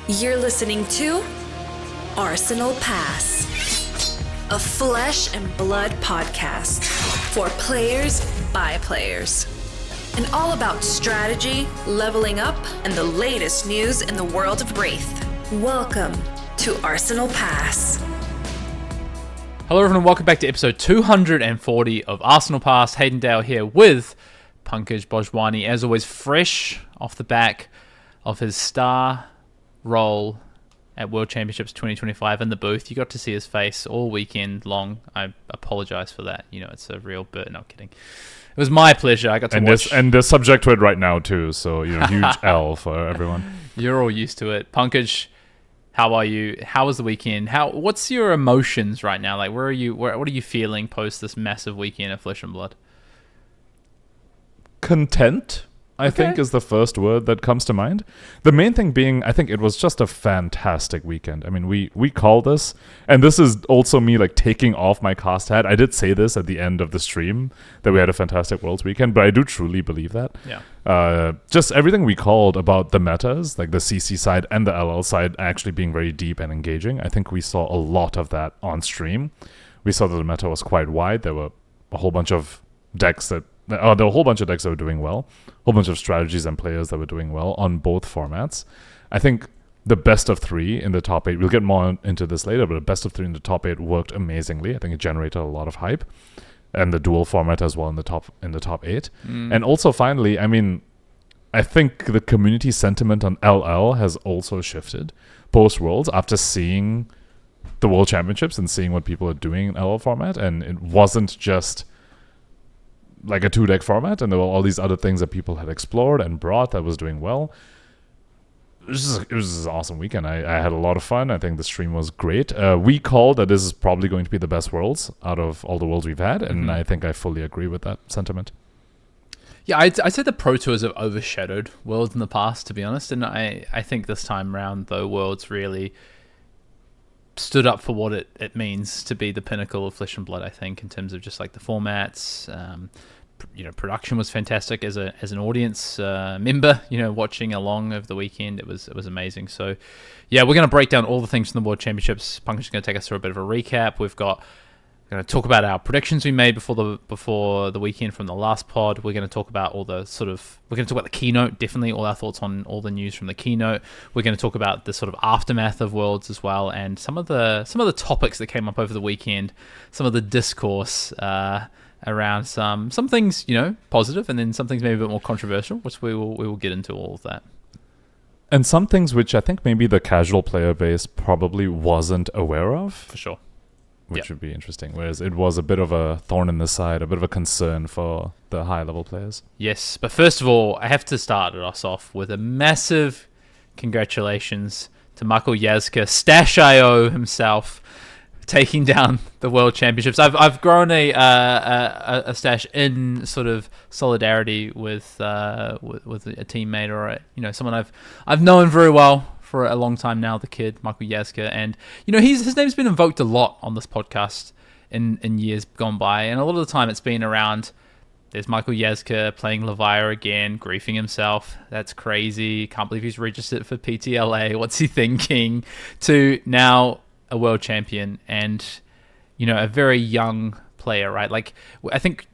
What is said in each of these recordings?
You're listening to Arsenal Pass, a flesh and blood podcast for players by players. And all about strategy, leveling up, and the latest news in the world of Rathe. Welcome to Arsenal Pass. Hello everyone, welcome back to episode 240 of Arsenal Pass. Hayden here with Pankaj Bhojwani, as always fresh off the back of his star role at World Championships 2025 in the booth. You got to see his face all weekend long. I apologize for that. You know, it's a real burden. No, kidding. It was my pleasure. I got to watch. And they're subject to it right now too, so huge L for everyone. You're all used to it. Pankaj, how are you? How was the weekend? What's your emotions right now? Like, where are you? What are you feeling post this massive weekend of Flesh and Blood? Content, I think, is the first word that comes to mind. The main thing being, I think it was just a fantastic weekend. I mean, we call this, and this is also me like taking off my cast hat. I did say this at the end of the stream that we had a fantastic Worlds weekend, but I do truly believe that. Yeah. Just everything we called about the metas, like the CC side and the LL side, actually being very deep and engaging. I think we saw a lot of that on stream. We saw that the meta was quite wide. There were a whole bunch of decks that there were a whole bunch of decks that were doing well, a whole bunch of strategies and players that were doing well on both formats. I think the best of three in the top 8, we'll get more into this later, but the best of three in the top 8 worked amazingly. I think it generated a lot of hype, and the dual format as well in the top 8. And also finally, I mean, I think the community sentiment on LL has also shifted post Worlds after seeing the World Championships and seeing what people are doing in LL format, and it wasn't just like a 2-deck format, and there were all these other things that people had explored and brought that was doing well. It was an awesome weekend. I had a lot of fun. I think the stream was great. We called that this is probably going to be the best Worlds out of all the Worlds we've had, and I think I fully agree with that sentiment. Yeah, I'd say the Pro Tours have overshadowed Worlds in the past, to be honest, and I think this time around, though, Worlds really stood up for what it means to be the pinnacle of Flesh and Blood, I think, in terms of just like the formats. Production was fantastic as an audience member, watching along over the weekend. It was amazing. So yeah, we're going to break down all the things from the World Championships. Pankaj is going to take us through a bit of a recap. We're going to talk about our predictions we made before the weekend from the last pod. We're going to talk about we're going to talk about the keynote, definitely all our thoughts on all the news from the keynote. We're going to talk about the sort of aftermath of Worlds as well, and some of the topics that came up over the weekend, some of the discourse around some things, positive, and then some things maybe a bit more controversial, which we will get into all of that. And some things which I think maybe the casual player base probably wasn't aware of. For sure. Which would be interesting, whereas it was a bit of a thorn in the side, a bit of a concern for the high-level players. Yes, but first of all, I have to start us off with a massive congratulations to Michael Jaszczur, Stash.io himself, taking down the World Championships. I've grown a stash in sort of solidarity with a teammate or someone I've known very well for a long time now, the kid, Michael Jaszczur. And, his name's been invoked a lot on this podcast in years gone by. And a lot of the time it's been around, there's Michael Jaszczur playing Levire again, griefing himself. That's crazy. Can't believe he's registered for PTLA. What's he thinking? To now a world champion and, a very young player, right? Like, I think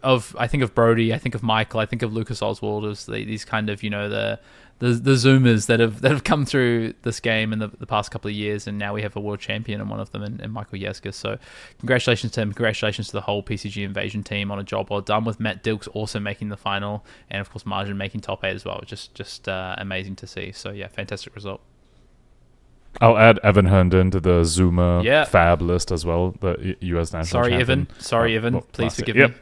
of Brody, I think of Michael, I think of Lucas Oswald as these kind of, the Zoomers that have come through this game in the past couple of years, and now we have a world champion and one of them in Michael Jaszczur. So congratulations to him, congratulations to the whole PCG Invasion team on a job well done, with Matt Dilks also making the final, and of course Margin making top 8 as well. Just amazing to see. So yeah, fantastic result. I'll add Evan Herndon to the Zoomer fab list as well, the US national champion. Sorry, Evan. Please forgive me.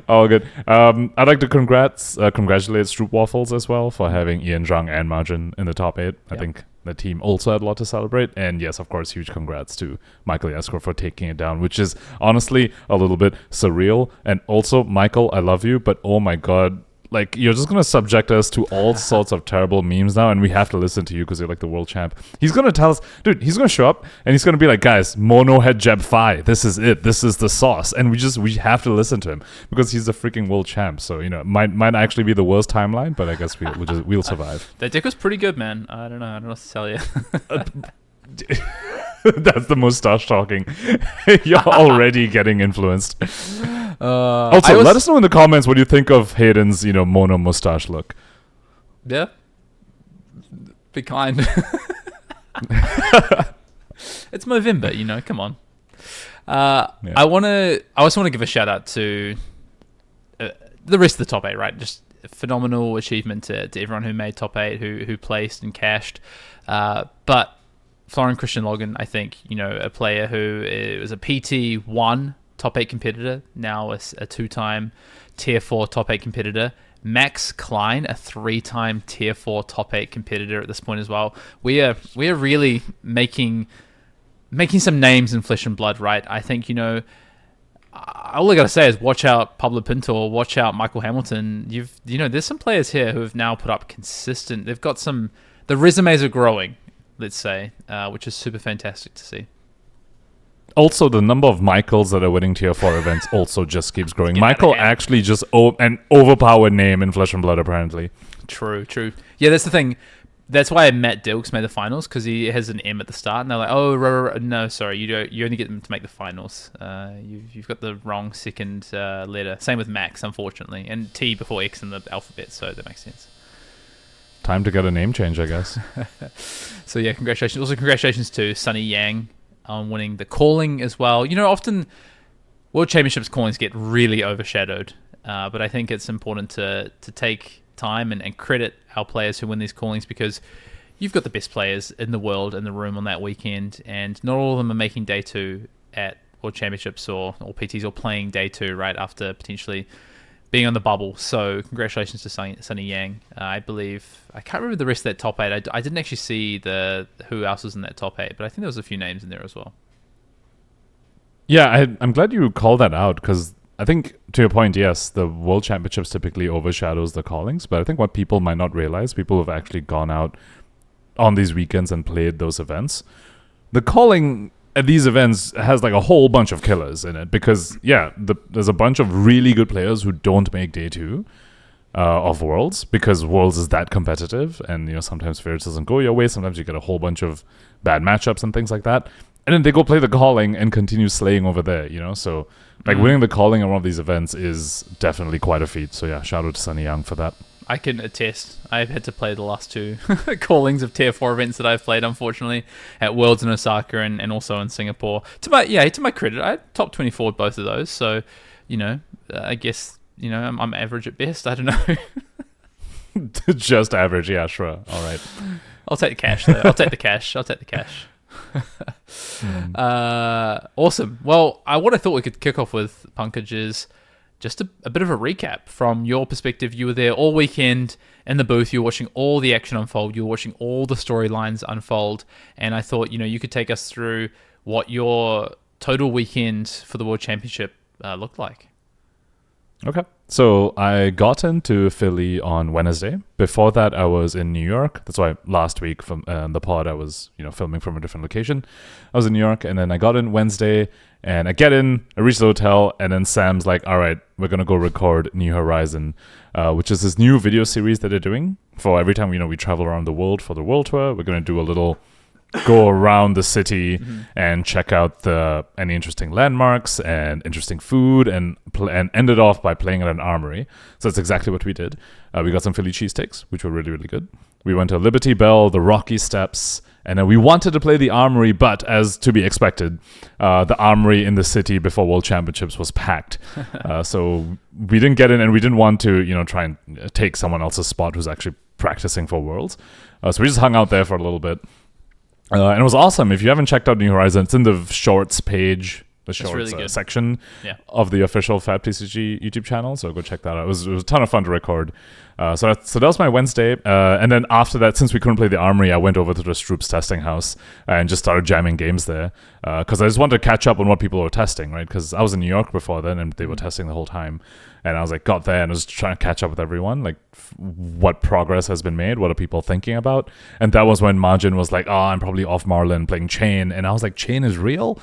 All good. I'd like to congratulate Stroop Waffles as well for having Ian Zhang and Margin in the top 8. I think the team also had a lot to celebrate. And yes, of course, huge congrats to Michael Jaszczur for taking it down, which is honestly a little bit surreal. And also, Michael, I love you, but oh my God, Like, you're just gonna subject us to all sorts of terrible memes now, and we have to listen to you because you're like the world champ. He's gonna tell us, dude. He's gonna show up and he's gonna be like, guys, mono head jab fi. This is it. This is the sauce, and we have to listen to him because he's the freaking world champ. So it might actually be the worst timeline, but I guess we'll survive. That deck was pretty good, man. I don't know what to tell you. That's the mustache talking. You're already getting influenced. Also, let us know in the comments what you think of Hayden's, mono mustache look. Yeah. Be kind. It's Movember, come on. Yeah. I also want to give a shout out to the rest of the top 8, right? Just a phenomenal achievement to everyone who made top 8, who placed and cashed. But Florian Christian Logan, I think, a player who was a PT1 top 8 competitor, now a 2-time tier 4 top 8 competitor. Max Klein, a 3-time tier 4 top 8 competitor at this point as well. We are really making some names in flesh and blood, right? I think, all I gotta say is watch out Pablo Pintor, watch out Michael Hamilton. There's some players here who have now put up consistent. They've got the resumes are growing, let's say, which is super fantastic to see. Also, the number of Michaels that are winning tier 4 events also just keeps growing. Michael actually just an overpowered name in Flesh and Blood, apparently. True. Yeah, that's the thing. That's why Matt Dilks made the finals, because he has an M at the start, and they're like, oh, no, sorry, you only get them to make the finals. You've got the wrong second letter. Same with Max, unfortunately, and T before X in the alphabet, so that makes sense. Time to get a name change, I guess. So yeah, congratulations. Also, congratulations to Sunny Yang on winning the calling as well. Often World Championships callings get really overshadowed, but I think it's important to take time and credit our players who win these callings, because you've got the best players in the world in the room on that weekend, and not all of them are making day 2 at World Championships or PTs, or playing day 2 right after potentially being on the bubble. So congratulations to Sunny Yang. I believe, I can't remember the rest of that top 8. I didn't actually see who else was in that top 8, but I think there was a few names in there as well. Yeah, I'm glad you called that out, because I think, to your point, yes, the World Championships typically overshadows the callings, but I think what people might not realize, people who have actually gone out on these weekends and played those events, the calling at these events has like a whole bunch of killers in it, because there's a bunch of really good players who don't make day 2 of Worlds, because Worlds is that competitive, and sometimes favorites doesn't go your way, sometimes you get a whole bunch of bad matchups and things like that, and then they go play the calling and continue slaying over there, so winning the calling at one of these events is definitely quite a feat. So yeah, shout out to Sunny Young for that. I can attest. I've had to play the last 2 callings of tier 4 events that I've played, unfortunately, at Worlds in Osaka and also in Singapore. To my credit, I top 24 both of those. So, I guess, I'm average at best. I don't know. Just average, yeah, sure. All right. I'll take the cash, though. I'll take the cash. Awesome. Well, what I thought we could kick off with, Pankaj, is just a bit of a recap from your perspective. You were there all weekend in the booth. You were watching all the action unfold. You were watching all the storylines unfold. And I thought, you could take us through what your total weekend for the World Championship looked like. Okay. So I got into Philly on Wednesday. Before that, I was in New York. That's why last week from the pod, I was filming from a different location. I was in New York, and then I got in Wednesday, and I get in, I reach the hotel, and then Sam's like, all right, we're going to go record New Horizon, which is this new video series that they're doing for every time, we travel around the world for the world tour. We're going to do a little go around the city and check out any interesting landmarks and interesting food, and end it off by playing at an armory. So that's exactly what we did. We got some Philly cheesesteaks, which were really, really good. We went to Liberty Bell, the Rocky Steps, and then we wanted to play the armory, but as to be expected, the armory in the city before World Championships was packed. So we didn't get in, and we didn't want to, try and take someone else's spot who's actually practicing for Worlds. So we just hung out there for a little bit. And it was awesome. If you haven't checked out New Horizon, it's in the shorts page, the shorts really section of the official FabTCG YouTube channel. So go check that out. It was a ton of fun to record. So that was my Wednesday. And then after that, since we couldn't play the armory, I went over to the Stroops testing house and just started jamming games there. because I just wanted to catch up on what people were testing, right? Because I was in New York before then, and they were testing the whole time. And I was like, got there and I was trying to catch up with everyone, like what progress has been made, what are people thinking about? And that was when Margin was like, oh, I'm probably off Marlin playing Chain. And I was like, Chain is real?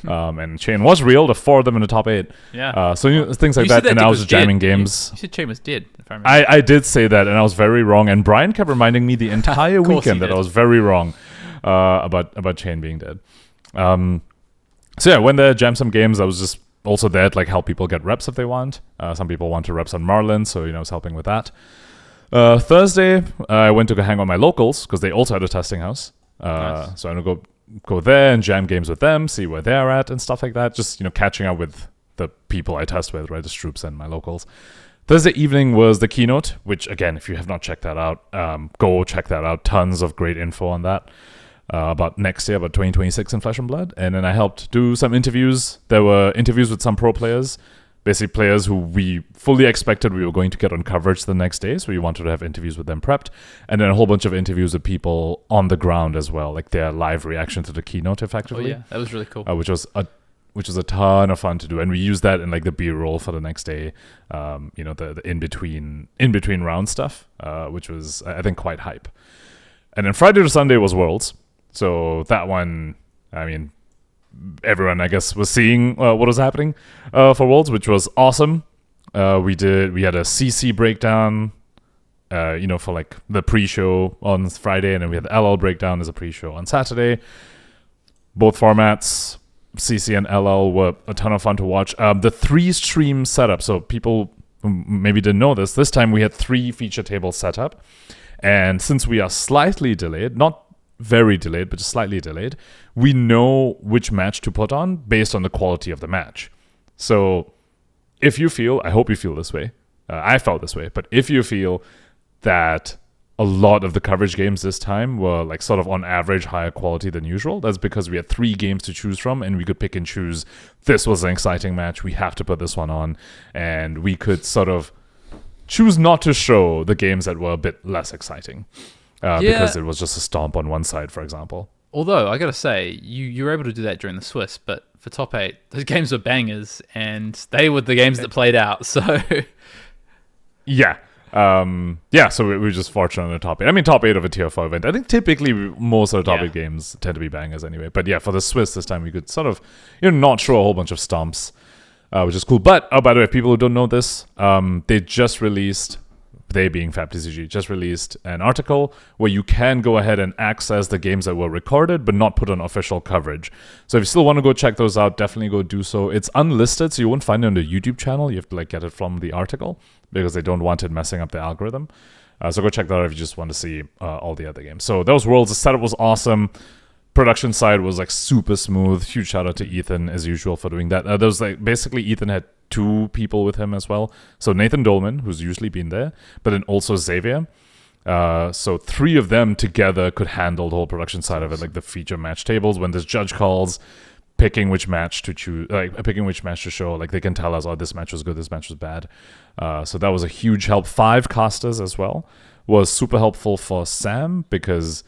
And Chain was real, the 4 of them in the top 8. Yeah. So things like that. And I was jamming games. You said Chain was dead. If I remember. I did say that, and I was very wrong. And Brian kept reminding me the entire weekend that I was very wrong about Chain being dead. So yeah, when they jammed some games, I was just also there to like help people get reps if they want. Some people want to reps on Marlin, so I was helping with that. Thursday, I went to go hang out with my locals because they also had a testing house. Nice. So I'm gonna go there and jam games with them, see where they're at and stuff like that. Just catching up with the people I test with, right? The Stroops and my locals. Thursday evening was the keynote, which again, if you have not checked that out, go check that out. Tons of great info on that. About next year, about 2026 in Flesh and Blood. And then I helped do some interviews. There were interviews with some pro players, basically players who we fully expected we were going to get on coverage the next day, so we wanted to have interviews with them prepped. And then a whole bunch of interviews with people on the ground as well, like their live reaction to the keynote effectively. Oh yeah, that was really cool. Which was a ton of fun to do. And we used that in like the B-roll for the next day, the in-between round stuff, which was, I think, quite hype. And then Friday to Sunday was Worlds. So that one, I mean, everyone, I guess, was seeing what was happening for Worlds, which was awesome. We had a CC breakdown, for like the pre-show on Friday, and then we had the LL breakdown as a pre-show on Saturday. Both formats, CC and LL, were a ton of fun to watch. The 3-stream setup, so people who maybe didn't know this time we had 3 feature tables set up. And since we are slightly delayed, not very delayed, but just slightly delayed, we know which match to put on based on the quality of the match. So if you feel, I hope you feel this way, I felt this way, but if you feel that a lot of the coverage games this time were like sort of on average higher quality than usual, that's because we had 3 games to choose from and we could pick and choose. This was an exciting match, we have to put this one on, and we could sort of choose not to show the games that were a bit less exciting. Because it was just a stomp on one side, for example. Although, I gotta say, you were able to do that during the Swiss, but for top 8, those games were bangers, and they were the games that played out, so... Yeah. So we were just fortunate in the top 8. I mean, top 8 of a Tier 4 event. I think typically most of the top 8 games tend to be bangers anyway. But yeah, for the Swiss this time, we could sort of not show a whole bunch of stomps, which is cool. But, by the way, if people who don't know this, they just released... They being FabTCG, just released an article where you can go ahead and access the games that were recorded but not put on official coverage. So if you still want to go check those out, definitely go do so. It's unlisted, so you won't find it on the YouTube channel. You have to get it from the article because they don't want it messing up the algorithm. So go check that out if you just want to see all the other games. So those Worlds, the setup was awesome. Production side was super smooth. Huge shout out to Ethan as usual for doing that. There was basically Ethan had 2 people with him as well. So Nathan Dolman, who's usually been there, but then also Xavier. So 3 of them together could handle the whole production side of it, like the feature match tables. When there's judge calls, picking which match to choose, picking which match to show. Like they can tell us, oh, this match was good, this match was bad. So that was a huge help. 5 casters as well was super helpful for Sam because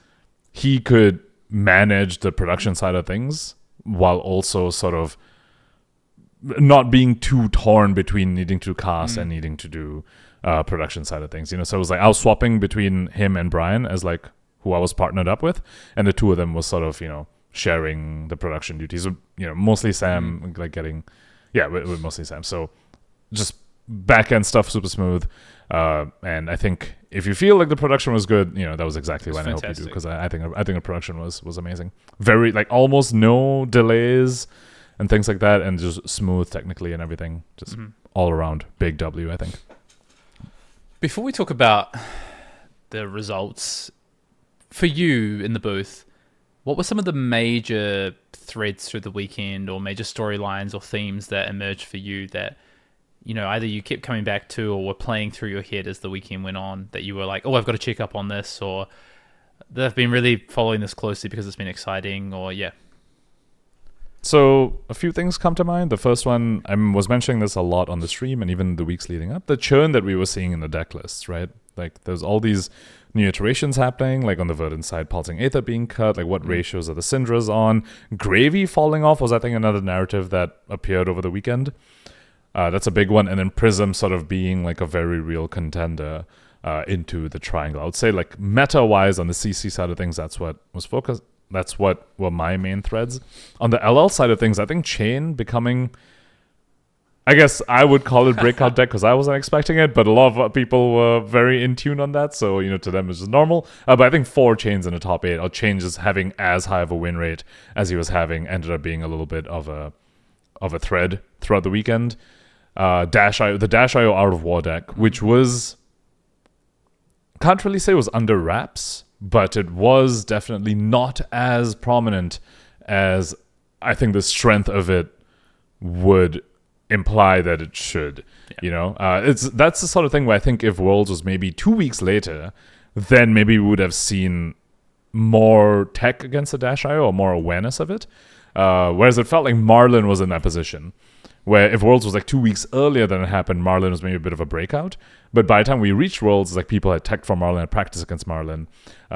he could manage the production side of things while also sort of not being too torn between needing to cast and needing to do production side of things. So it was I was swapping between him and Brian as who I was partnered up with, and the 2 of them was sort of sharing the production duties. Mostly Sam with mostly Sam. So just back end stuff super smooth. And I think if you feel like the production was good, that was exactly what I hope you do, because I think the production was amazing. Very almost no delays and things like that, and just smooth technically and everything. Just all around big W, I think. Before we talk about the results for you in the booth, what were some of the major threads through the weekend, or major storylines or themes that emerged for you that either you kept coming back to or were playing through your head as the weekend went on, that you were like, oh, I've got to check up on this, or they've been really following this closely because it's been exciting, or So a few things come to mind. The first one, I was mentioning this a lot on the stream and even the weeks leading up, the churn that we were seeing in the deck lists, right? Like there's all these new iterations happening, like on the Verdant side, Pulsing Aether being cut, like what ratios are the Syndras on. Gravy falling off was, I think, another narrative that appeared over the weekend. That's a big one. And then Prism sort of being like a very real contender into the triangle. I would say like meta-wise on the CC side of things, that's what was focused. That's what were my main threads. On the LL side of things, I think Chain becoming... I guess I would call it breakout deck because I wasn't expecting it, but a lot of people were very in tune on that, so to them it's just normal. But I think 4 Chains in the top 8, or Chain just having as high of a win rate as he was having, ended up being a little bit of a thread throughout the weekend. The Dash IO Out of War deck, which was, can't really say it was under wraps, but it was definitely not as prominent as I think the strength of it would imply that it should. That's the sort of thing where I think if Worlds was maybe 2 weeks later, then maybe we would have seen more tech against the Dash IO or more awareness of it. Whereas it felt like Marlin was in that position, where if Worlds was like 2 weeks earlier than it happened, Marlin was maybe a bit of a breakout. But by the time we reached Worlds, like people had tech for Marlin, had practice against Marlin.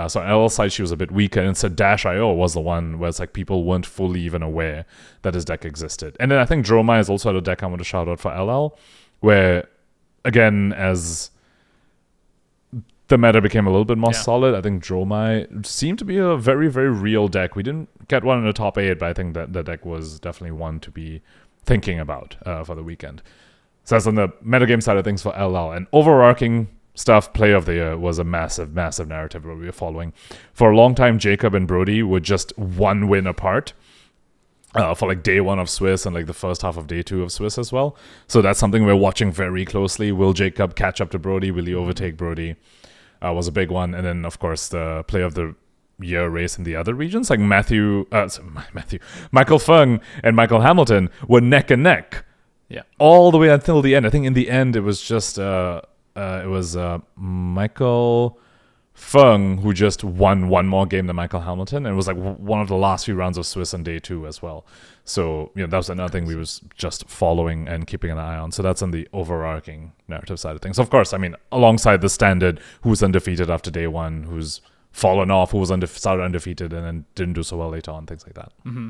So on LL side, she was a bit weaker. And instead, Dash IO was the one where it's like people weren't fully even aware that his deck existed. And then I think Dromai is also a deck I want to shout out for LL, where, again, as the meta became a little bit more solid, I think Dromai seemed to be a very, very real deck. We didn't get one in the top 8, but I think that the deck was definitely one to be thinking about for the weekend. So that's on the metagame side of things for LL. And overarching stuff, Player of the Year was a massive, massive narrative that we were following. For a long time, Jacob and Brody were just 1 win apart for like day 1 of Swiss and like the first half of day 2 of Swiss as well. So that's something we're watching very closely. Will Jacob catch up to Brody? Will he overtake Brody? Was a big one. And then, of course, the Player of the Year race in the other regions, like Michael Fung and Michael Hamilton were neck and neck. Yeah, all the way until the end. I think in the end it was just Michael Fung who just won one more game than Michael Hamilton, and it was like one of the last few rounds of Swiss on day 2 as well. So that was another thing we was just following and keeping an eye on. So that's on the overarching narrative side of things. Of course, I mean, alongside the standard, who's undefeated after day 1, who's fallen off, who was started undefeated and then didn't do so well later on, things like that. Mm-hmm.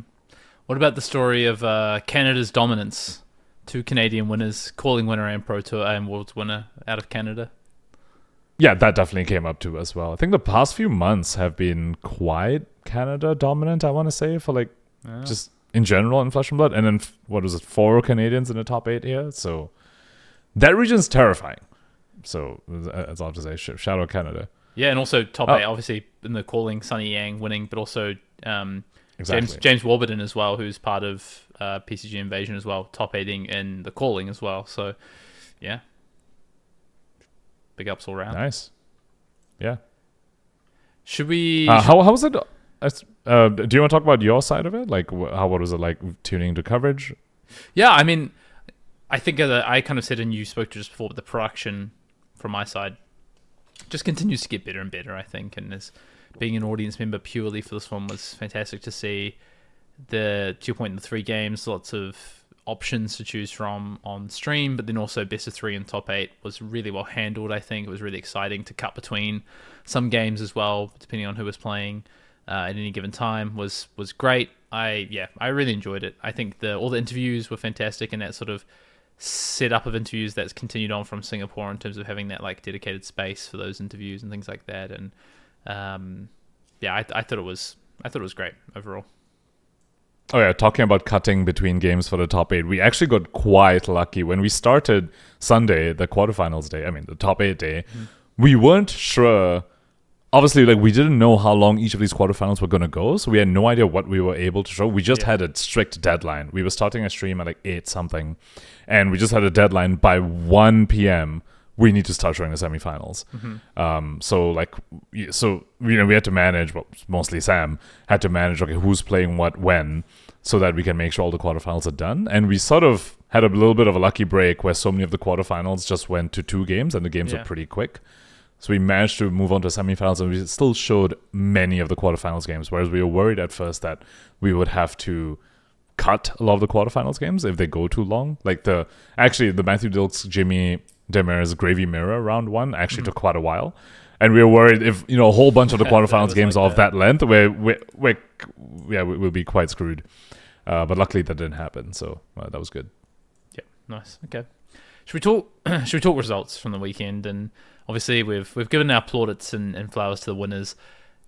What about the story of Canada's dominance? 2 Canadian winners, calling winner and Pro Tour and World's winner out of Canada. Yeah, that definitely came up too as well. I think the past few months have been quite Canada dominant, I want to say, for just in general in Flesh and Blood. And then, 4 Canadians in the top 8 here? So that region's terrifying. So that's all I have to say. Shout out Canada. Yeah, and also top 8, obviously, in the calling, Sonny Yang winning, but also James Warburton as well, who's part of PCG Invasion as well, top 8ing in the calling as well. So, yeah. Big ups all around. Nice. Yeah. Should we... how was it? Do you want to talk about your side of it? Like, what was it like tuning into coverage? Yeah, I mean, I think I kind of said, and you spoke to just before, but the production from my side just continues to get better and better, I think. And as being an audience member purely for this one was fantastic to see. To your point, in the 3 games, lots of options to choose from on stream, but then also best of 3 and top 8 was really well handled. I think it was really exciting to cut between some games as well, depending on who was playing at any given time. Was great. I really enjoyed it. I think all the interviews were fantastic, and that sort of setup of interviews that's continued on from Singapore in terms of having that like dedicated space for those interviews and things like that. And I thought it was great overall. Oh yeah, talking about cutting between games for the top 8, we actually got quite lucky. When we started Sunday, the quarterfinals day, the top 8 day, we weren't sure. Obviously, like, we didn't know how long each of these quarterfinals were going to go, so we had no idea what we were able to show. We just had a strict deadline. We were starting a stream at like 8 something, and we just had a deadline by 1 p.m. We need to start showing the semifinals. We had to manage, mostly Sam had to manage, okay, who's playing what when, so that we can make sure all the quarterfinals are done. And we sort of had a little bit of a lucky break where so many of the quarterfinals just went to 2 games, and the games were pretty quick. So we managed to move on to semifinals, and we still showed many of the quarterfinals games, whereas we were worried at first that we would have to cut a lot of the quarterfinals games if they go too long. Like the Matthew Dilks Jimmy Demir's Gravy Mirror round 1 actually took quite a while. And we were worried if, a whole bunch of the quarterfinals games like of that length, we'll be quite screwed. But luckily that didn't happen, so that was good. Yep, nice. Okay. Should we talk results from the weekend? And obviously we've given our plaudits and flowers to the winners.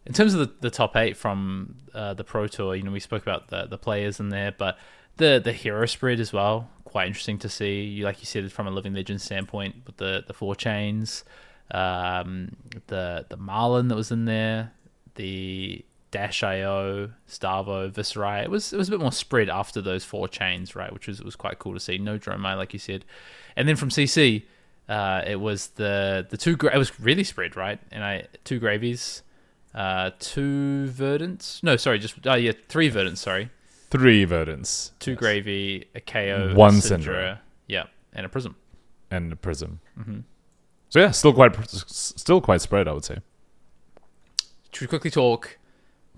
In terms of the top 8 from the Pro Tour, we spoke about the players in there, but the hero spread as well, quite interesting to see. Like you said, from a Living Legend standpoint, with the 4 chains, the Marlin that was in there, the Dash.io, Starvo, Viscerai. It was a bit more spread after those 4 chains, right? Which was quite cool to see. No Dromai, like you said, and then from CC, it was the 2. It was really spread, right? And 2 gravies. 2 verdants. No, sorry, just 3 verdants. Sorry, 3 verdants. 2 gravy, a KO, 1 Syndra, Syndra. yeah, and a prism. Mm-hmm. So yeah, still quite spread, I would say. Should we quickly talk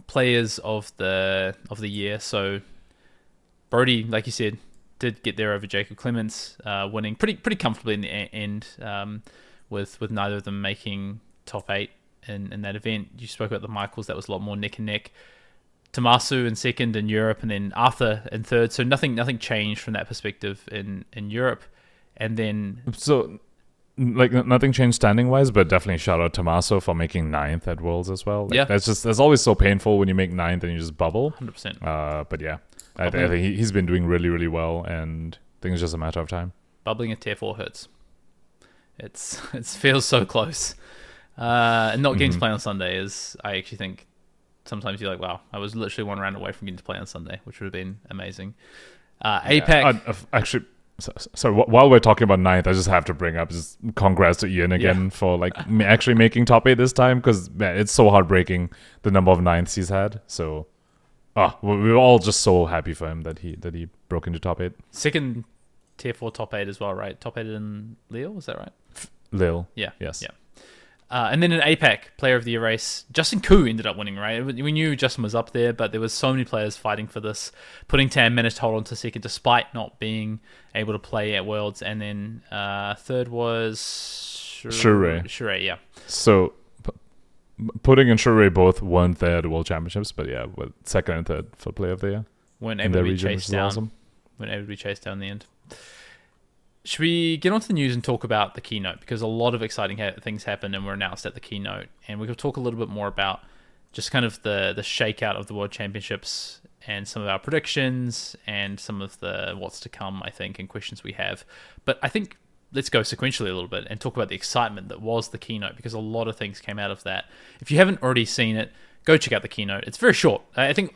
players of the year? So Brody, like you said, did get there over Jacob Clements, winning pretty comfortably in the end, with neither of them making top 8. In that event. You spoke about the Michaels, that was a lot more neck and neck. Tommaso in second in Europe, and then Arthur in third. So nothing changed from that perspective in Europe. And then nothing changed standing wise, but definitely shout out Tommaso for making 9th at Worlds as well. Yeah, that's always so painful when you make 9th and you just bubble. 100%. But yeah, I think he's been doing really, really well, and I think it's just a matter of time. Bubbling at tier 4 hurts. It feels so close. And not getting to play on Sunday is, I actually think, sometimes you're like, wow, I was literally 1 round away from getting to play on Sunday, which would have been amazing. APAC. Actually, so while we're talking about 9th, I just have to bring up just congrats to Ian again for actually making top 8 this time, because it's so heartbreaking the number of 9ths he's had. So, we were all just so happy for him that he broke into top 8. Second tier 4 top 8 as well, right? Top 8 in Lille, is that right? Lille. Yeah. Yes. Yeah. And then in APAC, Player of the Year race, Justin Koo ended up winning, right? We knew Justin was up there, but there was so many players fighting for this. Putting Tam managed to hold on to second despite not being able to play at Worlds. And then third was Shure, yeah. So Putting and Shure both weren't there at the World Championships, but yeah, second and third for Player of the Year. Weren't able to be chased down. Awesome. Weren't able to be chased down in the end. Should we get on to the news and talk about the keynote? Because a lot of exciting things happened and were announced at the keynote. And we could talk a little bit more about just kind of the shakeout of the World Championships and some of our predictions and some of the what's to come, I think, and questions we have. But I think let's go sequentially a little bit and talk about the excitement that was the keynote, because a lot of things came out of that. If you haven't already seen it, go check out the keynote. It's very short. I think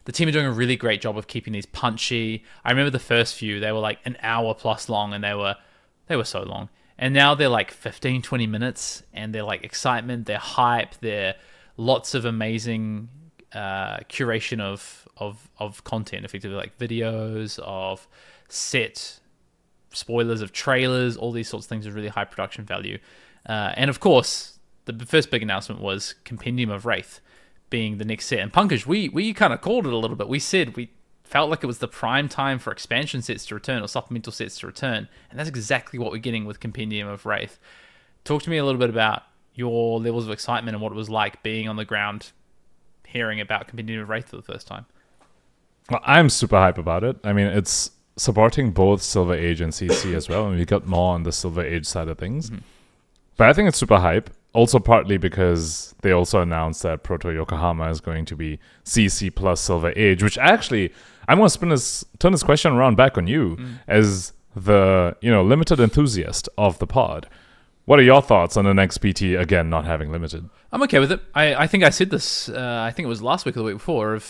the team are doing a really great job of keeping these punchy. I remember the first few, they were like an hour plus long, and they were so long. And now they're like 15, 20 minutes, and they're like excitement, they're hype, they're lots of amazing curation of content, effectively like videos, of set spoilers, of trailers, all these sorts of things with really high production value. And of course, the first big announcement was Compendium of Rathe being the next set. And Pankaj, we kind of called it a little bit. We said we felt like it was the prime time for expansion sets to return, or supplemental sets to return. And that's exactly what we're getting with Compendium of Rathe. Talk to me a little bit about your levels of excitement and what it was like being on the ground, hearing about Compendium of Rathe for the first time. Well, I'm super hype about it. I mean, it's supporting both Silver Age and CC as well, and we got more on the Silver Age side of things. Mm-hmm. But I think it's super hype. Also partly because they also announced that Proto Yokohama is going to be CC plus Silver Age, which actually, I'm going to turn this question around back on you as the limited enthusiast of the pod. What are your thoughts on the next PT, again, not having limited? I'm okay with it. I think I said this, I think it was last week or the week before,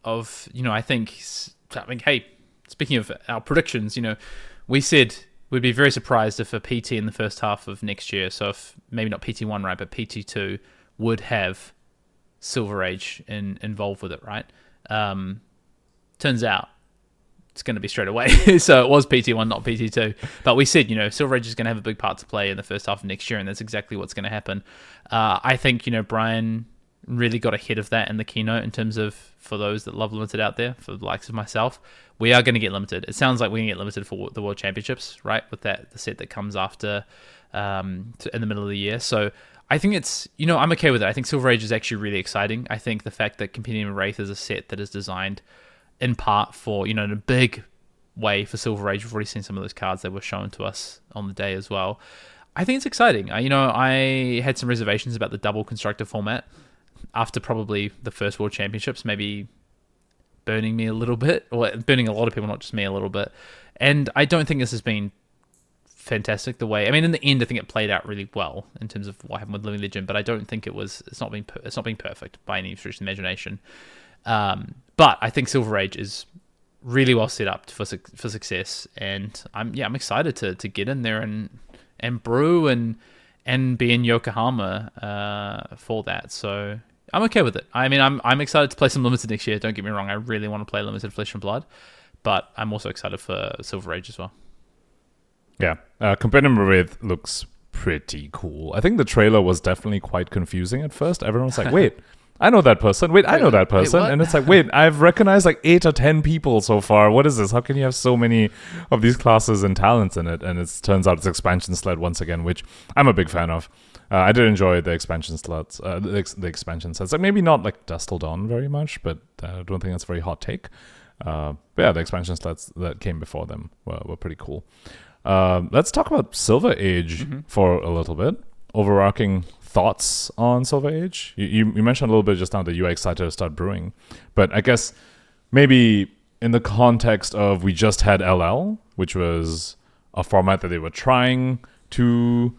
I think, hey, speaking of our predictions, we said we'd be very surprised if a PT in the first half of next year, so if maybe not PT1, right, but PT2 would have Silver Age involved with it, right? Turns out it's going to be straight away. So it was PT1, not PT2. But we said, Silver Age is going to have a big part to play in the first half of next year, and that's exactly what's going to happen. I think, Brian really got ahead of that in the keynote in terms of, for those that love limited out there, for the likes of myself, we are going to get limited. It sounds like we're going to get limited for the World Championships, right? With the set that comes after in the middle of the year. So I think it's, I'm okay with it. I think Silver Age is actually really exciting. I think the fact that Compendium of Rathe is a set that is designed in part for, in a big way for Silver Age. We've already seen some of those cards that were shown to us on the day as well. I think it's exciting. I had some reservations about the double constructor format after probably the first World Championships, maybe burning me a little bit, or burning a lot of people, not just me, a little bit. And I don't think this has been fantastic the way. In the end, I think it played out really well in terms of what happened with Living Legend, but I don't think it's not been perfect by any stretch of the imagination. But I think Silver Age is really well set up for success, and I'm excited to get in there and brew and be in Yokohama for that. So I'm okay with it. I'm excited to play some Limited next year. Don't get me wrong. I really want to play Limited Flesh and Blood, but I'm also excited for Silver Age as well. Yeah. Compendium of Rathe looks pretty cool. I think the trailer was definitely quite confusing at first. Everyone was like, wait, I know that person. Wait, I know that person. And it's like, wait, I've recognized like 8 or 10 people so far. What is this? How can you have so many of these classes and talents in it? And it turns out it's expansion sled once again, which I'm a big fan of. I did enjoy the expansion slots, the expansion sets. Like maybe not like Dust Till Dawn very much, but I don't think that's a very hot take. But yeah, the expansion slots that came before them were pretty cool. Let's talk about Silver Age for a little bit. Overarching thoughts on Silver Age? You mentioned a little bit just now that you are excited to start brewing, but I guess maybe in the context of we just had LL, which was a format that they were trying to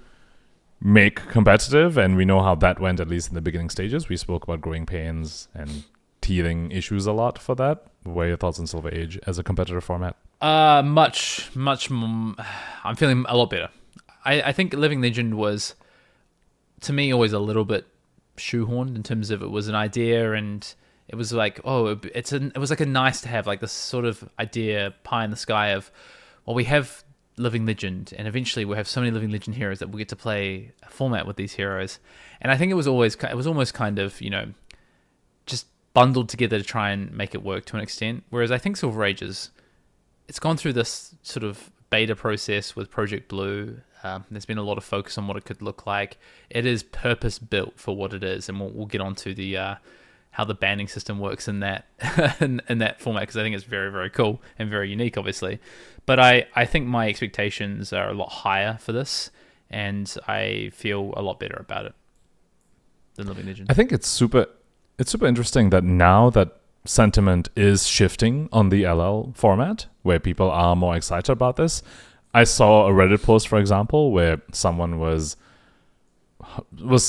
make competitive, and we know how that went, at least in the beginning stages. We spoke about growing pains and teething issues a lot for that. What are your thoughts on Silver Age as a competitive format? Much more, I'm feeling a lot better. I think Living Legend was, to me, always a little bit shoehorned in terms of it was an idea, and it was like, it was like a nice to have, like this sort of idea, pie in the sky of, well, we have Living Legend, and eventually we'll have so many Living Legend heroes that we'll get to play a format with these heroes. And I think it was almost kind of, just bundled together to try and make it work to an extent. Whereas I think Silver Age it's gone through this sort of beta process with Project Blue. There's been a lot of focus on what it could look like. It is purpose built for what it is, and we'll get onto the how the banding system works in that in that format, because I think it's very, very cool and very unique, obviously. But I think my expectations are a lot higher for this, and I feel a lot better about it than Living Legend. I think it's super interesting that now that sentiment is shifting on the LL format, where people are more excited about this. I saw a Reddit post, for example, where someone was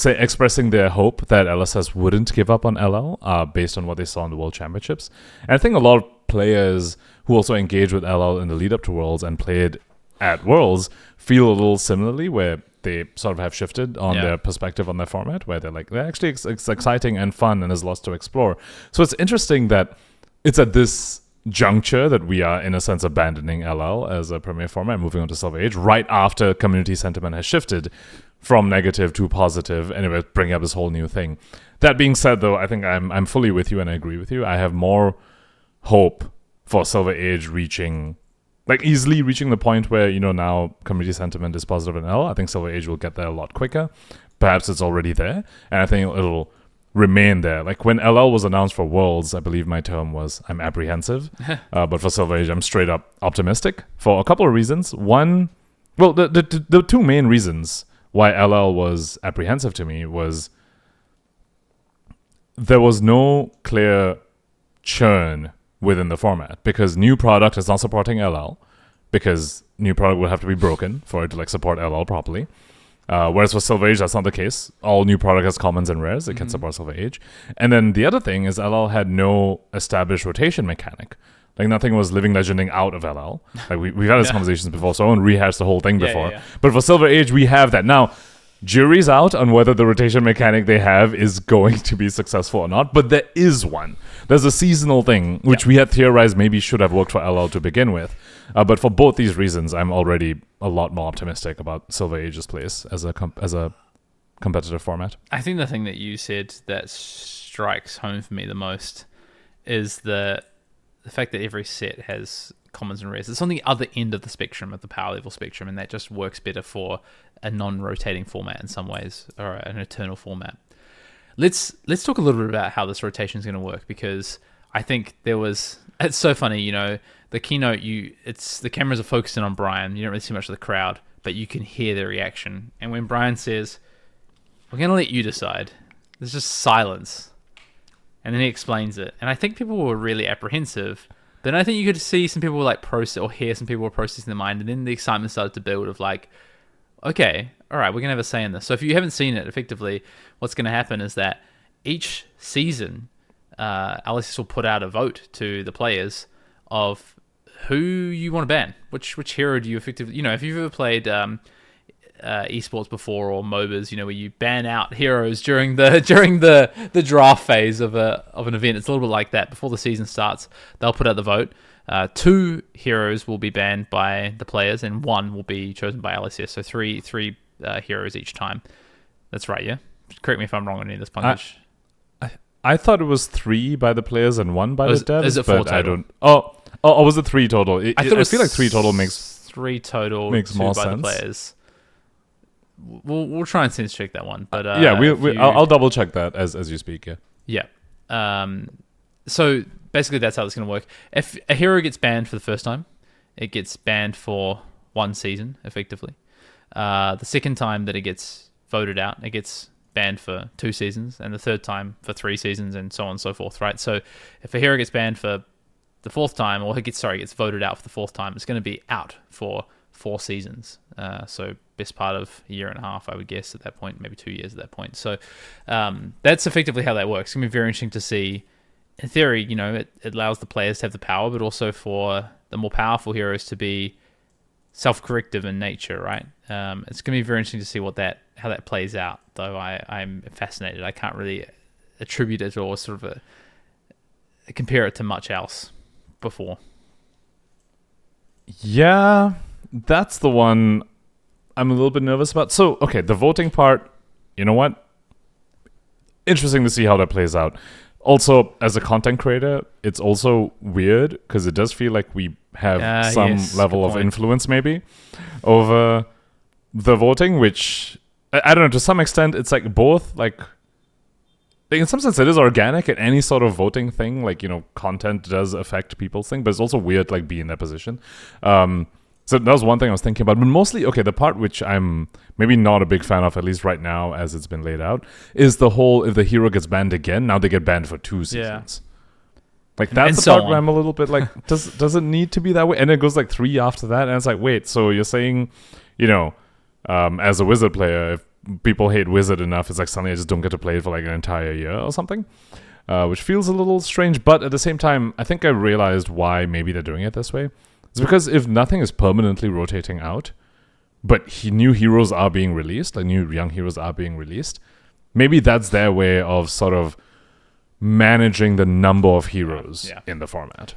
expressing their hope that LSS wouldn't give up on LL based on what they saw in the World Championships. And I think a lot of players who also engage with LL in the lead up to Worlds and played at Worlds feel a little similarly, where they sort of have shifted on their perspective on their format, where they're like, actually it's exciting and fun and there's lots to explore. So it's interesting that it's at this juncture that we are in a sense abandoning LL as a premier format, moving on to Silver Age right after community sentiment has shifted from negative to positive, and it bringing up this whole new thing. That being said, though, I think I'm fully with you and I agree with you. I have more hope for Silver Age easily reaching the point where, now community sentiment is positive in L. I think Silver Age will get there a lot quicker. Perhaps it's already there, and I think it'll remain there. Like when LL was announced for Worlds, I believe my term was I'm apprehensive. But for Silver Age, I'm straight up optimistic for a couple of reasons. One, well, the two main reasons why LL was apprehensive to me was there was no clear churn within the format, because new product is not supporting LL, because new product would have to be broken for it to support LL properly. Whereas for Silver Age, that's not the case. All new product has commons and rares. It can support Silver Age. And then the other thing is LL had no established rotation mechanic. Nothing was Living Legending out of LL. We've had these conversations before, so I won't rehash the whole thing before. But for Silver Age, we have that. Now, jury's out on whether the rotation mechanic they have is going to be successful or not, but there is one. There's a seasonal thing, which we had theorized maybe should have worked for LL to begin with. But for both these reasons, I'm already a lot more optimistic about Silver Age's place as a competitive format. I think the thing that you said that strikes home for me the most is the fact that every set has commons and rares. It's on the other end of the spectrum, of the power level spectrum, and that just works better for a non-rotating format in some ways, or an eternal format. Let's talk a little bit about how this rotation is going to work, because I think it's so funny, you know, the keynote, the cameras are focusing on Brian. You don't really see much of the crowd, but you can hear their reaction. And when Brian says, "We're going to let you decide," there's just silence. And then he explains it. And I think people were really apprehensive. Then I think you could see some people like process, or hear some people were processing their mind. And then the excitement started to build of like, okay, all right, we're going to have a say in this. So if you haven't seen it, effectively, what's going to happen is that each season, LSS will put out a vote to the players of who you want to ban. Which hero do you effectively... You know, if you've ever played esports before, or MOBAs, you know, where you ban out heroes during the draft phase of an event, it's a little bit like that. Before the season starts, they'll put out the vote. 2 heroes will be banned by the players, and 1 will be chosen by LSS. So three heroes each time. That's right, yeah? Correct me if I'm wrong on any of this, Pankaj. I thought it was 3 by the players and 1 by the devs. Is it 4 total? I don't... Oh, was it 3 total? I feel like 3 total makes... 3 total, makes 2 more by sense. The players. We'll try and sense check that one, but I'll double check that as you speak. Yeah. So basically, that's how it's going to work. If a hero gets banned for the first time, it gets banned for 1 season, effectively. The second time that it gets voted out, it gets banned for 2 seasons, and the third time for 3 seasons, and so on and so forth. Right. So if a hero gets banned for the 4th time, or gets voted out for the 4th time, it's going to be out for 4 seasons. So best part of a year and a half, I would guess, at that point, maybe 2 years at that point. So that's effectively how that works. It's going to be very interesting to see. In theory, you know, it allows the players to have the power, but also for the more powerful heroes to be self-corrective in nature, right? It's going to be very interesting to see how that plays out, though I'm fascinated. I can't really attribute it or sort of compare it to much else before. Yeah, that's the one I'm a little bit nervous about. So, okay, the voting part, you know what? Interesting to see how that plays out. Also, as a content creator, it's also weird because it does feel like we have some level of influence maybe over the voting, which, I don't know, to some extent, it's like both, like in some sense, it is organic at any sort of voting thing. Like, you know, content does affect people's thing, but it's also weird, like, be in that position. So that was one thing I was thinking about. But mostly, okay, the part which I'm maybe not a big fan of, at least right now as it's been laid out, is the whole, if the hero gets banned again, now they get banned for 2 seasons. Yeah. Like, that's the part where I'm a little bit like, does it need to be that way? And it goes like 3 after that, and it's like, wait, so you're saying, you know, as a Wizard player, if people hate Wizard enough, it's like suddenly I just don't get to play it for like an entire year or something, which feels a little strange. But at the same time, I think I realized why maybe they're doing it this way. It's because if nothing is permanently rotating out, but new heroes are being released, like new young heroes are being released, maybe that's their way of sort of managing the number of heroes in the format.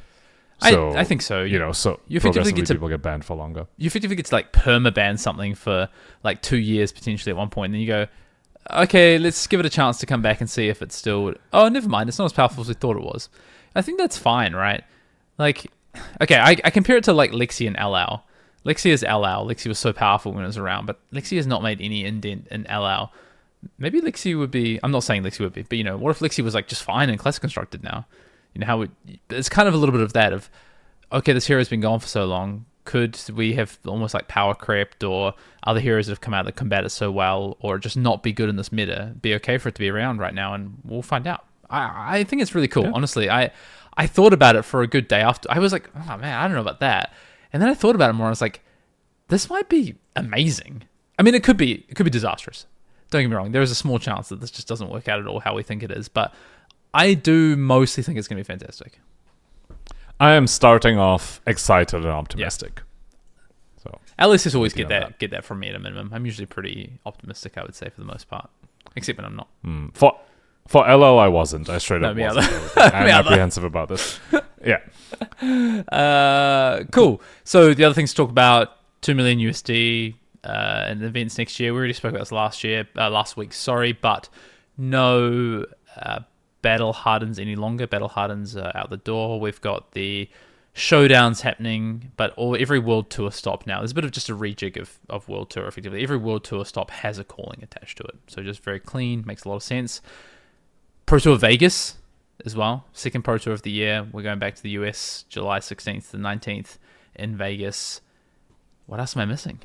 So, I think so. You know, so you effectively get to people get banned for longer. You effectively get to like perma-ban something for like 2 years potentially at one point, and then you go, okay, let's give it a chance to come back and see if it's still... Oh, never mind, it's not as powerful as we thought it was. I think that's fine, right? Like, okay, I compare it to like Lexi and LL. Lexi is LL. Lexi was so powerful when it was around, but Lexi has not made any indent in LL. Maybe Lexi would be... I'm not saying Lexi would be, but you know, what if Lexi was like just fine and class constructed now? You know, how it's kind of a little bit of that of, okay, this hero's been gone for so long. Could we have almost like power crept, or other heroes that have come out that combat it so well, or just not be good in this meta, be okay for it to be around right now, and we'll find out. I think it's really cool, honestly. I thought about it for a good day after. I was like, oh man, I don't know about that. And then I thought about it more, and I was like, this might be amazing. I mean, it could be disastrous. Don't get me wrong. There is a small chance that this just doesn't work out at all how we think it is, but I do mostly think it's going to be fantastic. I am starting off excited and optimistic. Yeah. So LSS always get that from me at a minimum. I'm usually pretty optimistic, I would say, for the most part. Except when I'm not. For LL, I wasn't. I straight up wasn't. I'm apprehensive about this. Yeah. Cool. So the other things to talk about, 2 million USD in events next year. We already spoke about this last week, sorry, but no Battle Hardens any longer. Battle Hardens are out the door. We've got the showdowns happening, but every World Tour stop now, there's a bit of just a rejig of World Tour, effectively. Every World Tour stop has a calling attached to it. So just very clean, makes a lot of sense. Pro Tour Vegas as well. Second Pro Tour of the year. We're going back to the US, July 16th to the 19th in Vegas. What else am I missing?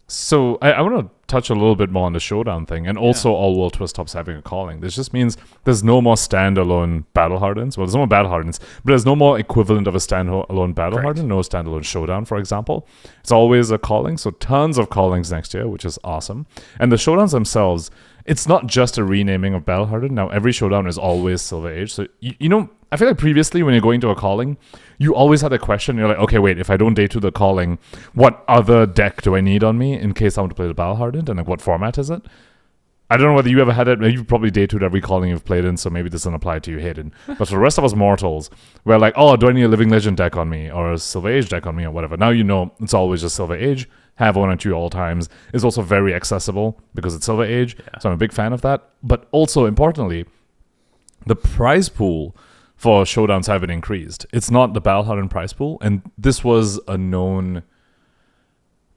So I want to touch a little bit more on the showdown thing, and also all World Tour stops having a calling. This just means there's no more standalone Battle Hardens. Well, there's no more Battle Hardens, but there's no more equivalent of a standalone Battle Harden, no standalone showdown, for example. It's always a calling, so tons of callings next year, which is awesome. And the showdowns themselves, it's not just a renaming of Battle Harden. Now, every showdown is always Silver Age. So, you know, I feel like previously when you're going to a calling, you always had a question. You're like, okay, wait, if I don't day 2 the calling, what other deck do I need on me in case I want to play the Battle Hardened? And like, what format is it? I don't know whether you ever had it. You've probably day 2'd every calling you've played in, so maybe this doesn't apply to you, Hayden. But for the rest of us mortals, we're like, oh, do I need a Living Legend deck on me or a Silver Age deck on me or whatever? Now you know it's always just Silver Age. Have 1 or 2 all times. It's also very accessible because it's Silver Age, so I'm a big fan of that. But also, importantly, the prize pool for showdowns have been increased. It's not the Battle Hardened prize pool, and this was a known,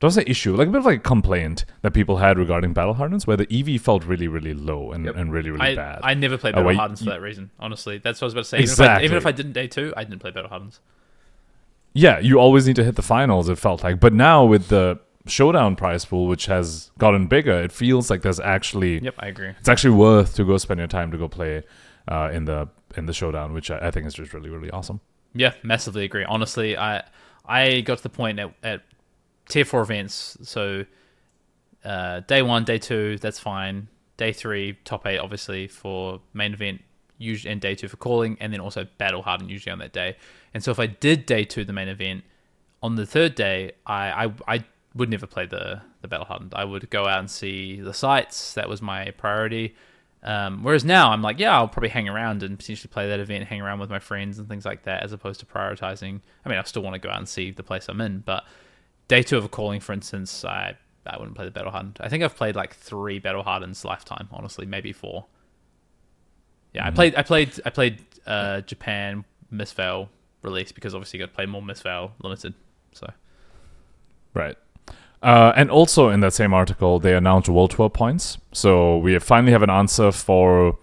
don't say issue, like a bit of like complaint that people had regarding Battle Hardens, where the EV felt really, really low and really, really bad. I never played Battle Hardens for that reason, honestly. That's what I was about to say. Exactly. Even if I didn't day 2, I didn't play Battle Hardens. Yeah, you always need to hit the finals, it felt like. But now with the showdown prize pool, which has gotten bigger, it feels like there's actually... Yep, I agree. It's actually worth to go spend your time to go play in the showdown, which I think is just really, really awesome. Yeah, massively agree. Honestly, I got to the point at Tier 4 events, so day 1, day 2, that's fine. Day 3, top 8, obviously, for main event, usually, and day 2 for calling, and then also Battle Hardened usually on that day. And so if I did day 2 the main event, on the third day, I would never play the Battle Hardened. I would go out and see the sites. That was my priority. Whereas now I'm like, yeah, I'll probably hang around and potentially play that event, hang around with my friends and things like that, as opposed to prioritizing. I mean, I still want to go out and see the place I'm in, but day 2 of a calling, for instance, I wouldn't play the Battle Hardened. I think I've played like 3 Battle Hardens lifetime, honestly, maybe 4. Yeah, I played Japan Miss Vale release because obviously you got to play more Miss Vale Limited. So right. And also in that same article, they announced World Tour points. So we finally have an answer for...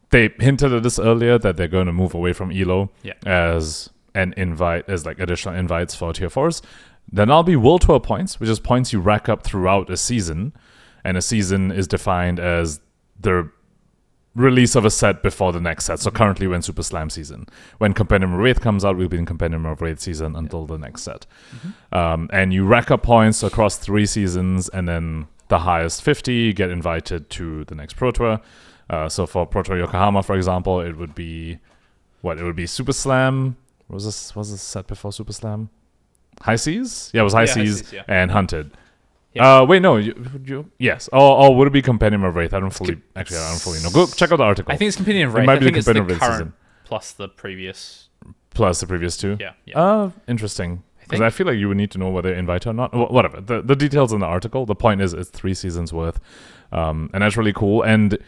They hinted at this earlier that they're going to move away from ELO as an invite, as like additional invites for Tier 4s. Then there'll be World Tour points, which is points you rack up throughout a season. And a season is defined as the release of a set before the next set. So currently we're in Super Slam season. When Compendium of Rathe comes out, we'll be in Compendium of Rathe season until the next set. And you rack up points across 3 seasons, and then the highest 50 get invited to the next Pro Tour. So for Pro Tour Yokohama, for example, it would be Super Slam. What was this set before Super Slam? High Seas? Yeah, it was High Seas and Hunted. Yeah. Wait, no. Yes. Or would it be Compendium of Rathe? I don't fully know. Go check out the article. I think it's Compendium of Rathe. It might be I think the Compendium it's the of Rathe current season. plus the previous. Plus the previous 2? Yeah. Interesting. Because I feel like you would need to know whether invite or not. Whatever. The details in the article. The point is it's 3 seasons worth. And that's really cool. And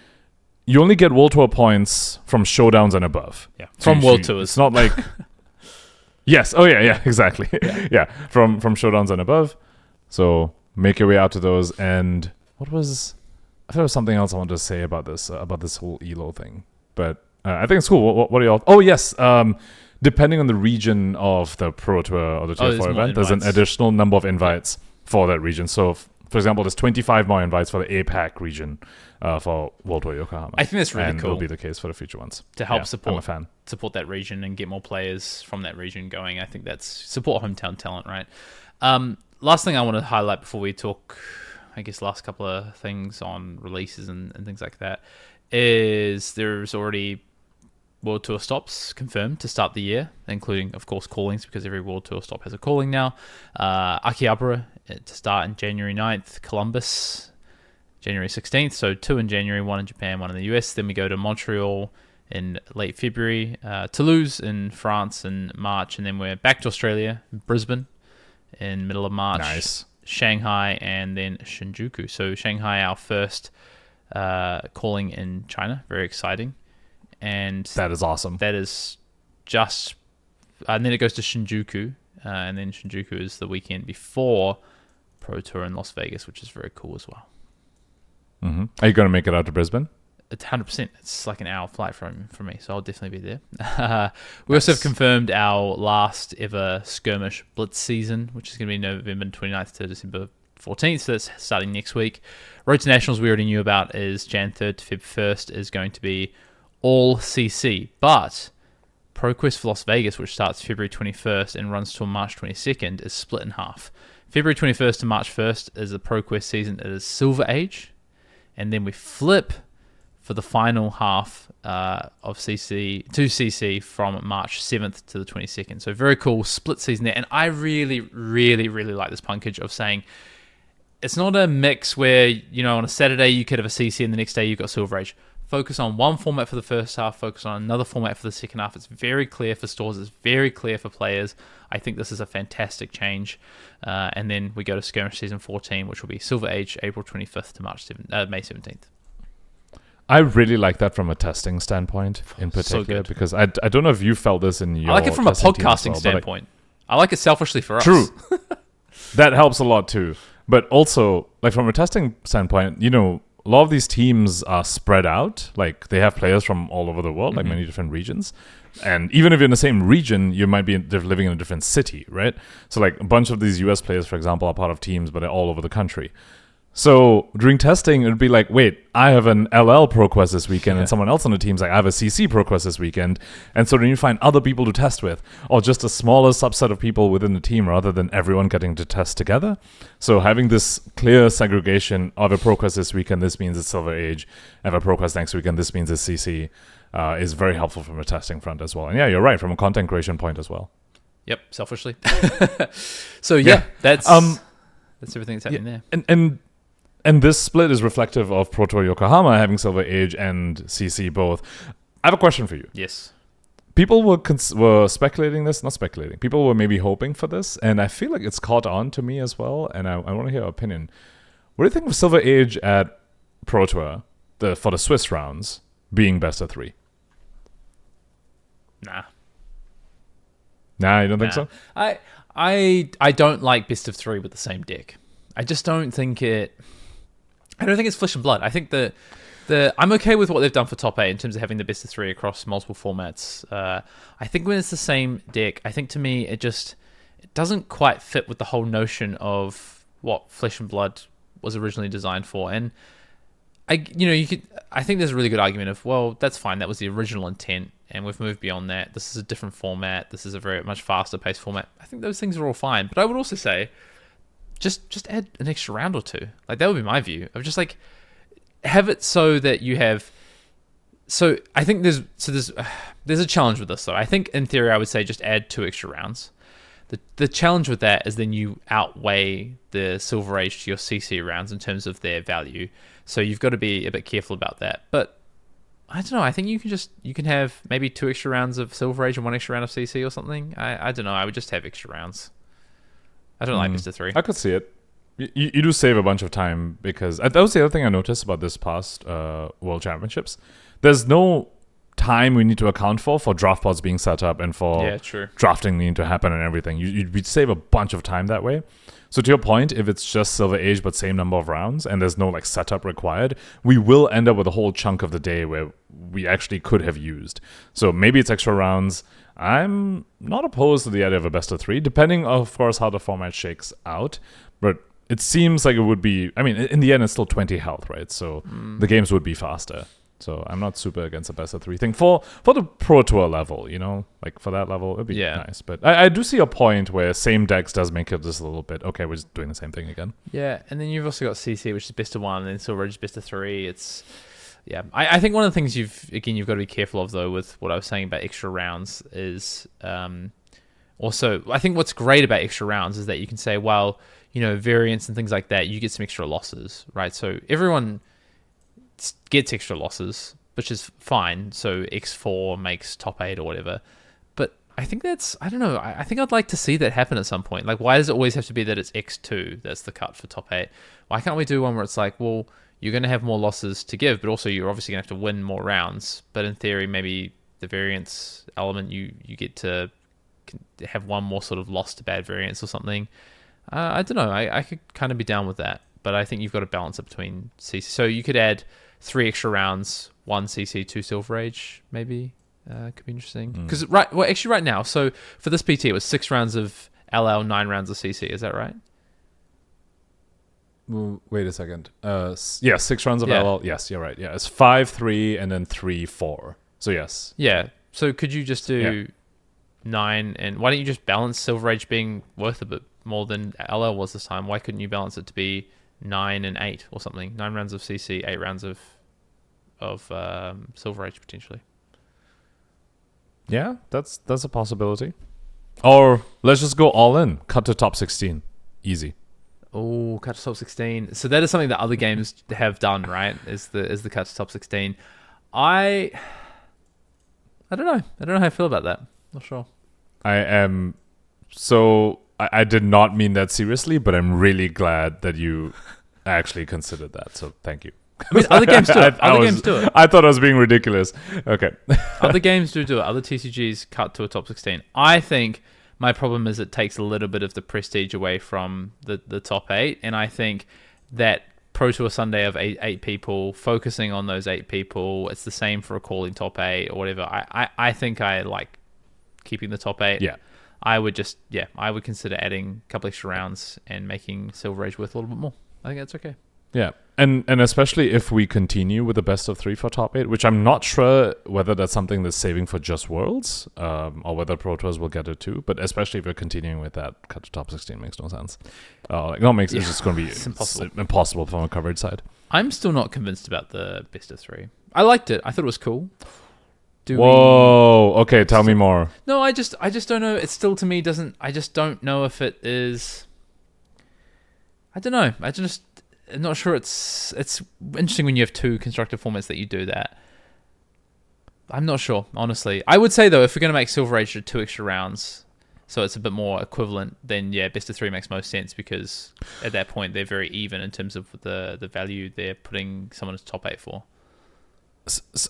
you only get World Tour points from showdowns and above. Yeah. From World Tours. It's not like... Yes. Oh, yeah, exactly. Yeah. From showdowns and above. So... make your way out to those. And I thought there was something else I wanted to say about this whole ELO thing. But I think it's cool. What are y'all? Oh, yes. Depending on the region of the Pro Tour or the Tier 4 event, there's an additional number of invites for that region. So, for example, there's 25 more invites for the APAC region for World Tour Yokohama. I think that's really cool. And will be the case for the future ones. To help I'm a fan. Support that region and get more players from that region going. I think that's support hometown talent, right? Last thing I want to highlight before we talk, I guess, last couple of things on releases and things like that, is there's already World Tour stops confirmed to start the year, including, of course, callings, because every World Tour stop has a calling now. Akihabara to start in January 9th, Columbus, January 16th, so 2 in January, 1 in Japan, 1 in the US. Then we go to Montreal in late February, Toulouse in France in March, and then we're back to Australia, Brisbane, in middle of March. Nice. Shanghai, and then Shinjuku. So Shanghai, our first calling in China. Very exciting. And That is awesome. that is just... and then it goes to Shinjuku, and then Shinjuku is the weekend before Pro Tour in Las Vegas, which is very cool as well. Hmm. Are you going to make it out to Brisbane? It's 100%. It's like an hour flight from me, so I'll definitely be there. We also have confirmed our last ever skirmish blitz season, which is going to be November 29th to December 14th, so that's starting next week. Road to Nationals we already knew about is Jan 3rd to Feb 1st is going to be all CC, but ProQuest for Las Vegas, which starts February 21st and runs till March 22nd, is split in half. February 21st to March 1st is the ProQuest season. It is Silver Age, and then we flip for the final half of CC to CC from March 7th to the 22nd. So very cool split season there. And I really, really, really like this Pankaj of saying it's not a mix where, you know, on a Saturday you could have a CC and the next day you've got Silver Age. Focus on one format for the first half, focus on another format for the second half. It's very clear for stores. It's very clear for players. I think this is a fantastic change. And then we go to Skirmish Season 14, which will be Silver Age, April 25th to May 17th. I really like that from a testing standpoint in particular, because I don't know if you felt this in your I like it from a testing team as podcasting well, but standpoint. I like it selfishly for us. True. That helps a lot too. But also, like from a testing standpoint, you know, a lot of these teams are spread out. Like they have players from all over the world, like many different regions. And even if you're in the same region, you might be living in a different city, right? So like a bunch of these US players, for example, are part of teams, but they're all over the country. So during testing, it would be like, wait, I have an LL ProQuest this weekend, and someone else on the team's like, I have a CC ProQuest this weekend. And so then you find other people to test with, or just a smaller subset of people within the team rather than everyone getting to test together. So having this clear segregation of a ProQuest this weekend, this means it's Silver Age. Have a ProQuest next weekend, this means it's CC, is very helpful from a testing front as well. And yeah, you're right, from a content creation point as well. Yep, selfishly. So yeah, that's everything that's happening there. And this split is reflective of Pro Tour Yokohama having Silver Age and CC both. I have a question for you. Yes. People were speculating this, not speculating. People were maybe hoping for this, and I feel like it's caught on to me as well, and I want to hear your opinion. What do you think of Silver Age at Pro Tour for the Swiss rounds being best of 3? Nah, you don't think so? I don't like best of 3 with the same deck. I just don't think it... I don't think it's flesh and blood. I think I'm okay with what they've done for top 8 in terms of having the best of 3 across multiple formats. I think when it's the same deck, I think to me it doesn't quite fit with the whole notion of what flesh and blood was originally designed for. And I think there's a really good argument of, well, that's fine. That was the original intent, and we've moved beyond that. This is a different format. This is a very much faster paced format. I think those things are all fine. But I would also say, just add an extra round or two. Like that would be my view of just like have it so that you have. So I think there's a challenge with this though. I think in theory I would say just add 2 extra rounds. The challenge with that is then you outweigh the Silver Age to your CC rounds in terms of their value. So you've got to be a bit careful about that. But I don't know. I think you can have maybe 2 extra rounds of Silver Age and 1 extra round of CC or something. I don't know. I would just have extra rounds. I don't like best of 3. I could see it. You do save a bunch of time because that was the other thing I noticed about this past World Championships. There's no time we need to account for draft pods being set up and for drafting needing to happen and everything. You'd save a bunch of time that way. So to your point, if it's just Silver Age but same number of rounds and there's no like setup required, we will end up with a whole chunk of the day where we actually could have used. So maybe it's extra rounds. I'm not opposed to the idea of a best of 3, depending, of course, how the format shakes out. But it seems like it would be... I mean, in the end, it's still 20 health, right? So the games would be faster. So I'm not super against a best of 3 thing. For the Pro Tour level, you know? Like, for that level, it'd be nice. But I do see a point where same decks does make it just a little bit, okay, we're just doing the same thing again. Yeah, and then you've also got CC, which is best of 1, and then Silver Age is best of 3. It's... Yeah, I think one of the things you've got to be careful of, though, with what I was saying about extra rounds is also, I think what's great about extra rounds is that you can say, well, you know, variants and things like that, you get some extra losses, right? So everyone gets extra losses, which is fine. So X4 makes top 8 or whatever. But I think that's, I don't know. I think I'd like to see that happen at some point. Like, why does it always have to be that it's X2 that's the cut for top 8? Why can't we do one where it's like, well, you're going to have more losses to give, but also you're obviously going to have to win more rounds. But in theory, maybe the variance element, you get to have one more sort of loss to bad variance or something. I don't know. I could kind of be down with that. But I think you've got to balance it between CC. So you could add 3 extra rounds, 1 CC, 2 Silver Age, maybe. Could be interesting. Because right now, so for this PT, it was 6 rounds of LL, 9 rounds of CC. Is that right? Well, wait a second. 6 rounds of LL. Yes, you're right. Yeah, it's 5, 3, and then 3, 4. So yes. Yeah. So could you just do 9, and why don't you just balance Silver Age being worth a bit more than LL was this time? Why couldn't you balance it to be 9 and 8 or something? 9 rounds of CC, 8 rounds of Silver Age potentially. Yeah, that's a possibility. Or let's just go all in. Cut to top 16. Easy. Oh, cut to top 16. So that is something that other games have done, right? Is the cut to top 16. I don't know. I don't know how I feel about that. Not sure. I am so I did not mean that seriously, but I'm really glad that you actually considered that. So thank you. I mean, other games do it. Games do it. I thought I was being ridiculous. Okay. Other games do it. Other TCGs cut to a top 16. I think my problem is it takes a little bit of the prestige away from the top 8. And I think that Pro Tour Sunday of eight people, focusing on those 8 people, it's the same for a calling top 8 or whatever. I think I like keeping the top 8. Yeah. I would consider adding a couple extra rounds and making Silver Age worth a little bit more. I think that's okay. Yeah. And especially if we continue with the best of 3 for top 8, which I'm not sure whether that's something that's saving for just Worlds, or whether Pro Tours will get it too. But especially if we're continuing with that, cut to top 16 makes no sense. It's just going to be impossible from a coverage side. I'm still not convinced about the best of 3. I liked it. I thought it was cool. Okay, tell me more. No, I just don't know. It still to me doesn't. I just don't know if it is. I don't know. I'm not sure. It's interesting when you have 2 constructed formats that you do that. I'm not sure, honestly. I would say though, if we're going to make Silver Age 2 extra rounds, so it's a bit more equivalent, then yeah, best of 3 makes most sense, because at that point they're very even in terms of the value they're putting someone as top 8 for.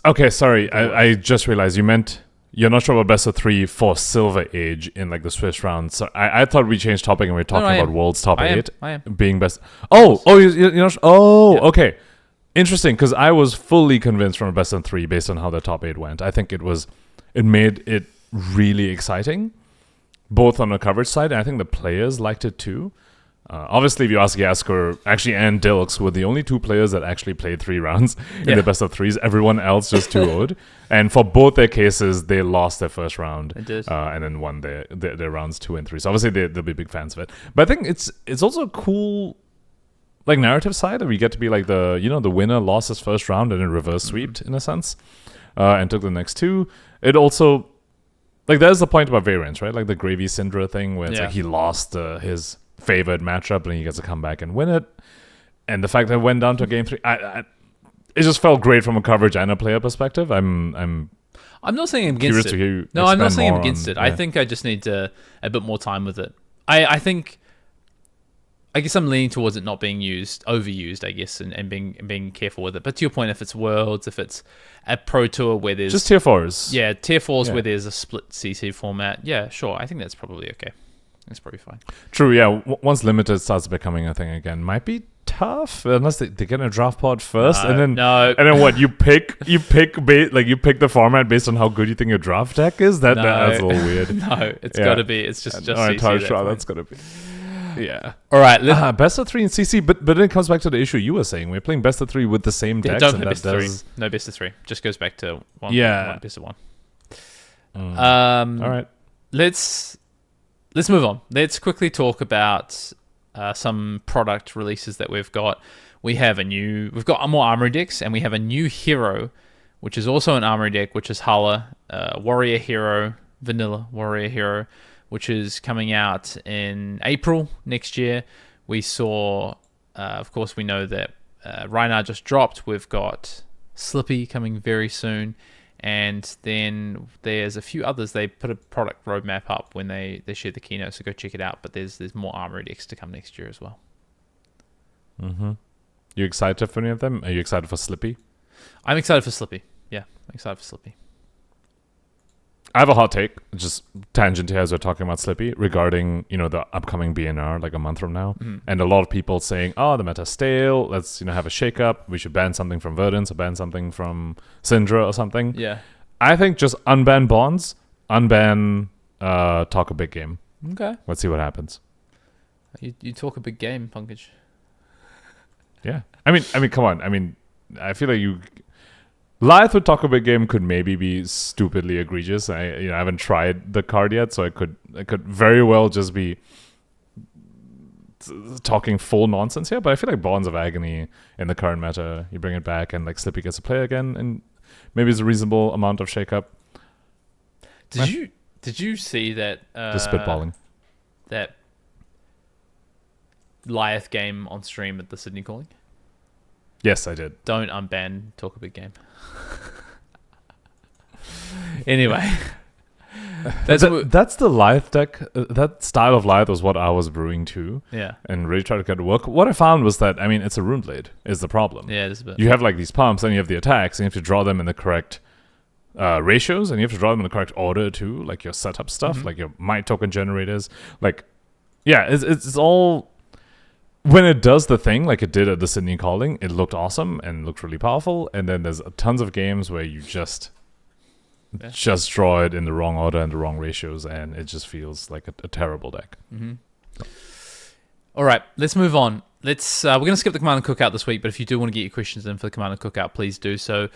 Okay, sorry. I just realized you meant you're not sure about best of 3 for Silver Age in like the Swiss round. So I thought we changed topic and we were talking about World's top 8 being best. You're not. Okay. Interesting, because I was fully convinced from a best of 3 based on how the top 8 went. I think it made it really exciting, both on the coverage side, and I think the players liked it too. Obviously, if you ask Jaszczur, actually, and Dilks were the only 2 players that actually played 3 rounds in the best of 3s. Everyone else just 2-0'd. And for both their cases, they lost their first round. They did. And then won their rounds 2 and 3. So obviously, they'll be big fans of it. But I think it's also a cool like narrative side that we get to be like the winner lost his first round and then reverse sweeped in a sense, and took the next 2. It also, like, there's the point about variance, right? Like the Gravy Syndra thing where it's like he lost his favored matchup and he gets to come back and win it, and the fact that it went down to game 3, it just felt great from a coverage and a player perspective. I'm not saying I'm against it. No, I'm not saying I'm against it. I think I just need a bit more time with it. I guess I'm leaning towards it not being overused, I guess, and being careful with it. But to your point, if it's Worlds, if it's a Pro Tour where there's just tier 4s, tier 4s where there's a split CC format, sure, I think that's probably okay. It's probably fine. True, yeah. Once limited starts becoming a thing again, might be tough unless they get a draft pod first, and then what you pick the format based on how good you think your draft deck is. That's a little weird. No, it's got to be. It's just all right, CC. That's got to be. Yeah. All right. Best of 3 in CC, but then it comes back to the issue you were saying. We're playing best of 3 with the same decks. Don't play best of 3. No best of 3. Just goes back to one best of 1. All right. Let's move on. Let's quickly talk about some product releases that we've got. We've got more armory decks, and we have a new hero, which is also an armory deck, which is Hala, Warrior Hero, Vanilla Warrior Hero, which is coming out in April next year. We saw, of course, we know that Reinhard just dropped. We've got Slippy coming very soon. And then there's a few others. They put a product roadmap up when they shared the keynote, so go check it out. But there's more Armored X to come next year as well. Mm-hmm. You excited for any of them? Are you excited for Slippy? I'm excited for Slippy. Yeah, I'm excited for Slippy. I have a hot take, just tangent here as we're talking about Slippy, regarding, the upcoming BNR like a month from now. Mm-hmm. And a lot of people saying, the meta's stale, let's, have a shake-up, we should ban something from Verdance or ban something from Syndra or something. Yeah. I think just unban Bonds, unban talk a big game. Okay. Let's see what happens. You talk a big game, Pankaj. Yeah. I mean, come on. I feel like Lyth with talk a big game could maybe be stupidly egregious. I haven't tried the card yet, so I could very well just be talking full nonsense here. But I feel like Bonds of Agony in the current meta, you bring it back and like Slippy gets to play again, and maybe it's a reasonable amount of shake-up. Did you see that? Just spitballing. That Lyth game on stream at the Sydney Calling? Yes, I did. Don't unban talk a big game. Anyway, that's the Lyth deck. That style of Lyth was what I was brewing too. Yeah, and really try to get it work. What I found was that it's a Rune Blade is the problem. Yeah, it is a bit. You have like these pumps, and you have the attacks, and you have to draw them in the correct ratios, and you have to draw them in the correct order too, like your setup stuff, like your might token generators. Like, yeah, it's all. When it does the thing like it did at the Sydney Calling, it looked awesome and looked really powerful. And then there's tons of games where you just draw it in the wrong order and the wrong ratios, and it just feels like a terrible deck. Mm-hmm. All right, let's move on. We're going to skip the Command and Cookout this week, but if you do want to get your questions in for the Command and Cookout, please do so.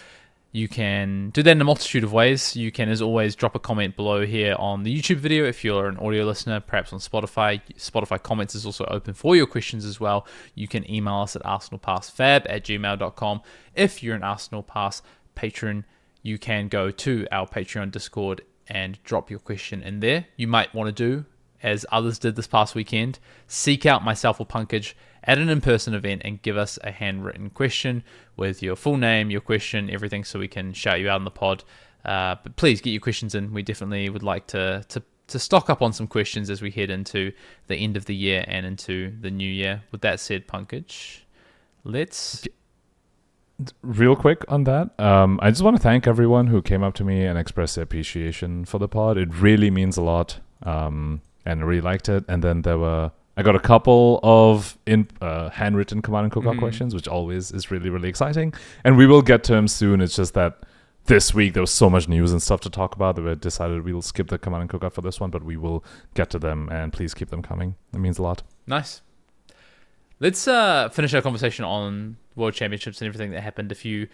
You can do that in a multitude of ways. You can, as always, drop a comment below here on the YouTube video if you're an audio listener, perhaps on Spotify. Spotify comments is also open for your questions as well. You can email us at arsenalpassfab@gmail.com. If you're an Arsenal Pass patron, you can go to our Patreon Discord and drop your question in there. You might want to do, as others did this past weekend, seek out myself or Pankaj at an in-person event and give us a handwritten question with your full name, your question, everything, so we can shout you out on the pod. But please get your questions in. We definitely would like to stock up on some questions as we head into the end of the year and into the new year. With that said, Pankaj, let's... Real quick on that, I just want to thank everyone who came up to me and expressed their appreciation for the pod. It really means a lot, and I really liked it. And then I got a couple of handwritten Command and Cookout questions, which always is really, really exciting. And we will get to them soon. It's just that this week there was so much news and stuff to talk about that we decided we'll skip the Command and Cookout for this one, but we will get to them, and please keep them coming. It means a lot. Nice. Let's finish our conversation on World Championships and everything that happened. If you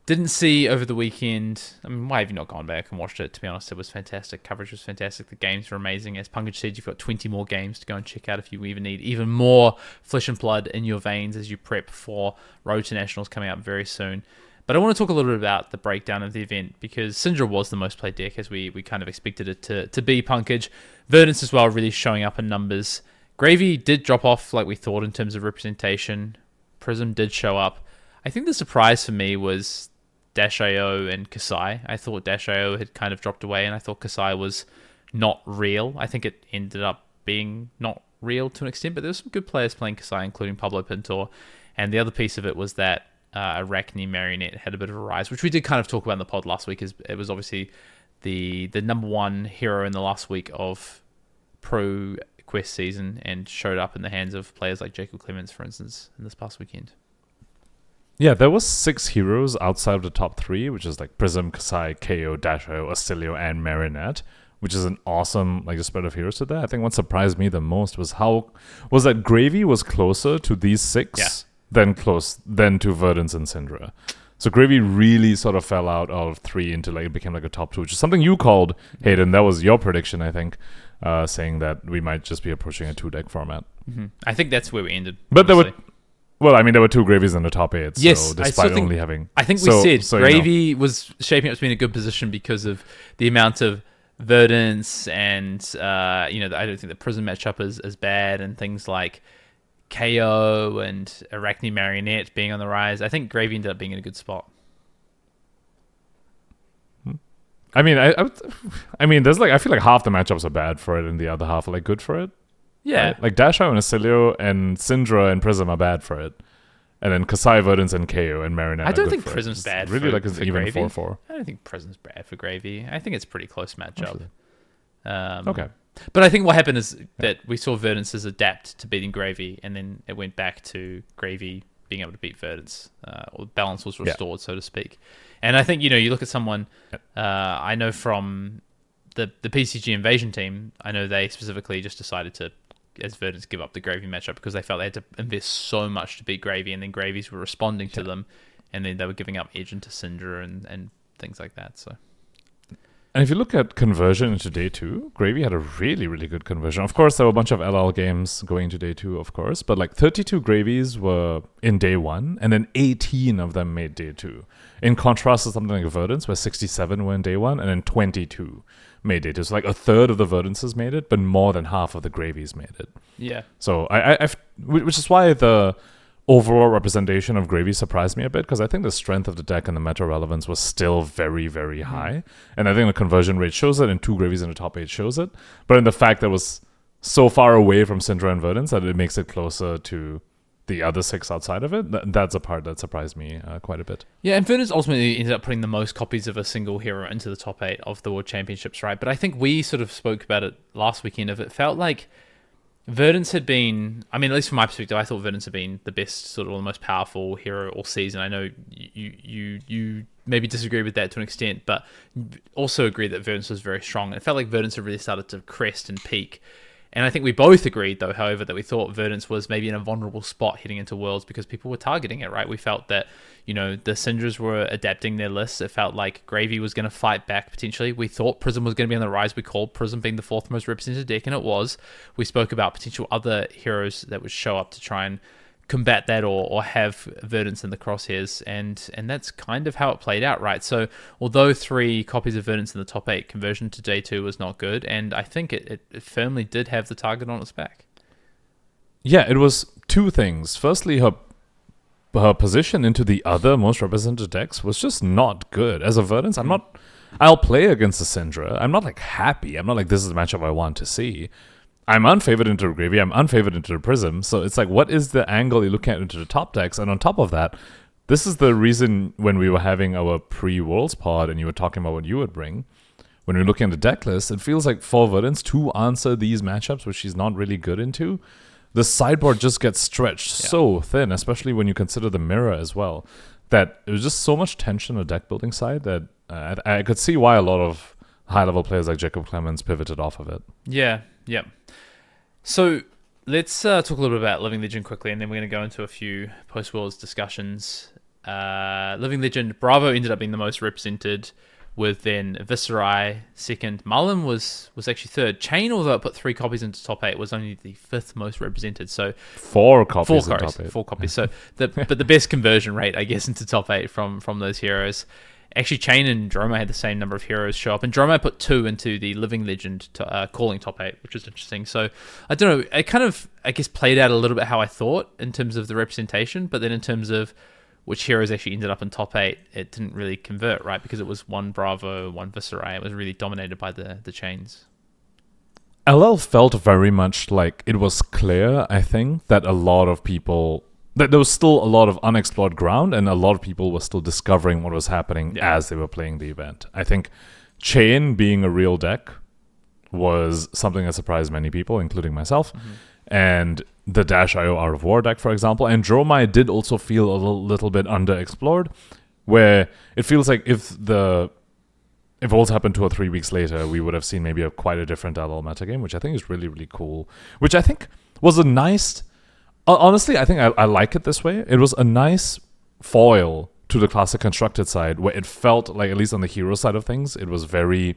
didn't see over the weekend, why have you not gone back and watched it? To be honest, it was fantastic. Coverage was fantastic. The games were amazing. As Pankaj said, you've got 20 more games to go and check out if you even need even more flesh and blood in your veins as you prep for Road to Nationals coming up very soon. But I want to talk a little bit about the breakdown of the event, because Syndra was the most played deck, as we kind of expected it to be, Pankaj. Verdance as well, really showing up in numbers. Gravy did drop off like we thought in terms of representation. Prism did show up. I think the surprise for me was Dash.io and Kasai. I thought Dash.io had kind of dropped away, and I thought Kasai was not real. I think it ended up being not real to an extent, but there were some good players playing Kasai, including Pablo Pintor. And the other piece of it was that Arachne Marionette had a bit of a rise, which we did kind of talk about in the pod last week. It was obviously the number one hero in the last week of Pro Quest season, and showed up in the hands of players like Jacob Clemens, for instance, in this past weekend. Yeah, there was 6 heroes outside of the top 3, which is like Prism, Kasai, KO, Dash.io, Astilio, and Marionette, which is an awesome spread of heroes to that. I think what surprised me the most was that Gravy was closer to these 6 than to Verdance and Syndra. So Gravy really sort of fell out of 3 into it became a top 2, which is something you called, Hayden. That was your prediction, I think, saying that we might just be approaching a 2-deck format. Mm-hmm. I think that's where we ended. But honestly. There were 2 Gravies in the top 8. Yes, so despite only having... I think we said Gravy was shaping up to be in a good position because of the amount of Verdance and, I don't think the Prism matchup is as bad, and things like KO and Arachne Marionette being on the rise. I think Gravy ended up being in a good spot. I mean, there's I feel like half the matchups are bad for it, and the other half are good for it. Yeah, right? Like Dasho and Acilio and Syndra and Prism are bad for it, and then Kasai, Verdance, and KO and Marinette. I don't are good think for Prism's it. bad. Really, for, it's for even Gravy. 4-4. I don't think Prism's bad for Gravy. I think it's a pretty close matchup. Okay. But I think what happened is that we saw Verdance's adapt to beating Gravy, and then it went back to Gravy being able to beat Verdance, or balance was restored, so to speak. And I think, you look at someone, I know from the PCG Invasion team, I know they specifically just decided to, as Verdance, give up the Gravy matchup because they felt they had to invest so much to beat Gravy, and then Gravies were responding to them, and then they were giving up Edge into Syndra and things like that. So. And if you look at conversion into day 2, Gravy had a really, really good conversion. Of course, there were a bunch of LL games going into day 2, of course, but 32 Gravies were in day 1, and then 18 of them made day 2. In contrast to something like Verdance, where 67 were in day 1, and then 22 made day 2. So a third of the Verdances made it, but more than half of the Gravies made it. Yeah. So which is why the overall representation of Gravy surprised me a bit, because I think the strength of the deck and the meta relevance was still very, very high. And I think the conversion rate shows it, and 2 Gravies in the top 8 shows it. But in the fact that it was so far away from Syndra and Verdance that it makes it closer to the other 6 outside of it, that's a part that surprised me quite a bit. Yeah, and Verdance ultimately ended up putting the most copies of a single hero into the top 8 of the World Championships, right? But I think we sort of spoke about it last weekend. It felt like Verdance had been, at least from my perspective, I thought Verdance had been the best, sort of the most powerful hero all season. I know you maybe disagree with that to an extent, but also agree that Verdance was very strong. It felt like Verdance had really started to crest and peak. And I think we both agreed, though, however, that we thought Verdance was maybe in a vulnerable spot heading into Worlds because people were targeting it, right? We felt that, the Syndras were adapting their lists. It felt like Gravy was going to fight back potentially. We thought Prism was going to be on the rise. We called Prism being the 4th most represented deck, and it was. We spoke about potential other heroes that would show up to try and combat that or have Verdance in the crosshairs, and that's kind of how it played out, right? So although 3 copies of Verdance in the top 8, conversion to day 2 was not good, and I think it firmly did have the target on its back. Yeah, it was 2 things. Firstly, her position into the other most represented decks was just not good. As a Verdance, I'll play against the Syndra. I'm not happy. I'm not this is the matchup I want to see. I'm unfavored into the Gravy. I'm unfavored into the Prism. So it's what is the angle you're looking at into the top decks? And on top of that, this is the reason when we were having our pre-Worlds pod and you were talking about what you would bring, when we're looking at the deck list, it feels like for Verdance to answer these matchups, which she's not really good into, the sideboard just gets stretched so thin, especially when you consider the mirror as well, that it was just so much tension on the deck building side that I could see why a lot of high-level players like Jacob Clemens pivoted off of it. Yeah. So let's talk a little bit about Living Legend quickly, and then we're going to go into a few post-Worlds discussions. Living Legend, Bravo ended up being the most represented, with then Viserai second. Mullen was actually third. Chain, although it put 3 copies into top 8, was only the 5th most represented. So 4 copies in top 8. 4 copies. So but the best conversion rate, I guess, into top 8 from those heroes. Actually, Chain and Droma had the same number of heroes show up, and Droma put 2 into the Living Legend calling top 8, which was interesting. So I don't know, it kind of, I guess, played out a little bit how I thought in terms of the representation, but then in terms of which heroes actually ended up in top 8, it didn't really convert, right? Because it was 1 Bravo, 1 Viserai. It was really dominated by the Chains. LL felt very much like it was clear, I think, that a lot of people, that there was still a lot of unexplored ground, and a lot of people were still discovering what was happening as they were playing the event. I think Chain being a real deck was something that surprised many people, including myself. And the Dash.io Art of War deck, for example. And Dromai did also feel a little bit underexplored, where it feels like if Worlds happened 2 or 3 weeks later, we would have seen maybe quite a different LL metagame, which I think is really, really cool. Which I think was a nice... Honestly, I think I like it this way. It was a nice foil to the classic constructed side, where it felt like, at least on the hero side of things, it was very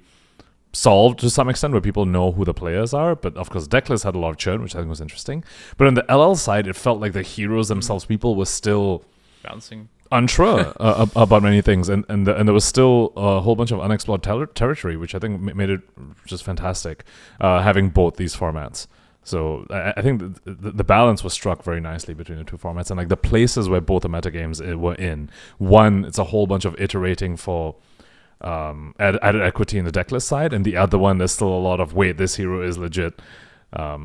solved to some extent, where people know who the players are. But of course, decklist had a lot of churn, which I think was interesting. But on the LL side, it felt like the heroes themselves, people were still bouncing unsure about many things, and there was still a whole bunch of unexplored territory, which I think made it just fantastic, having both these formats. So I think the balance was struck very nicely between the 2 formats, and the places where both the metagames were in. One, it's a whole bunch of iterating for added equity in the decklist side, and the other one there's still a lot of wait, this hero is legit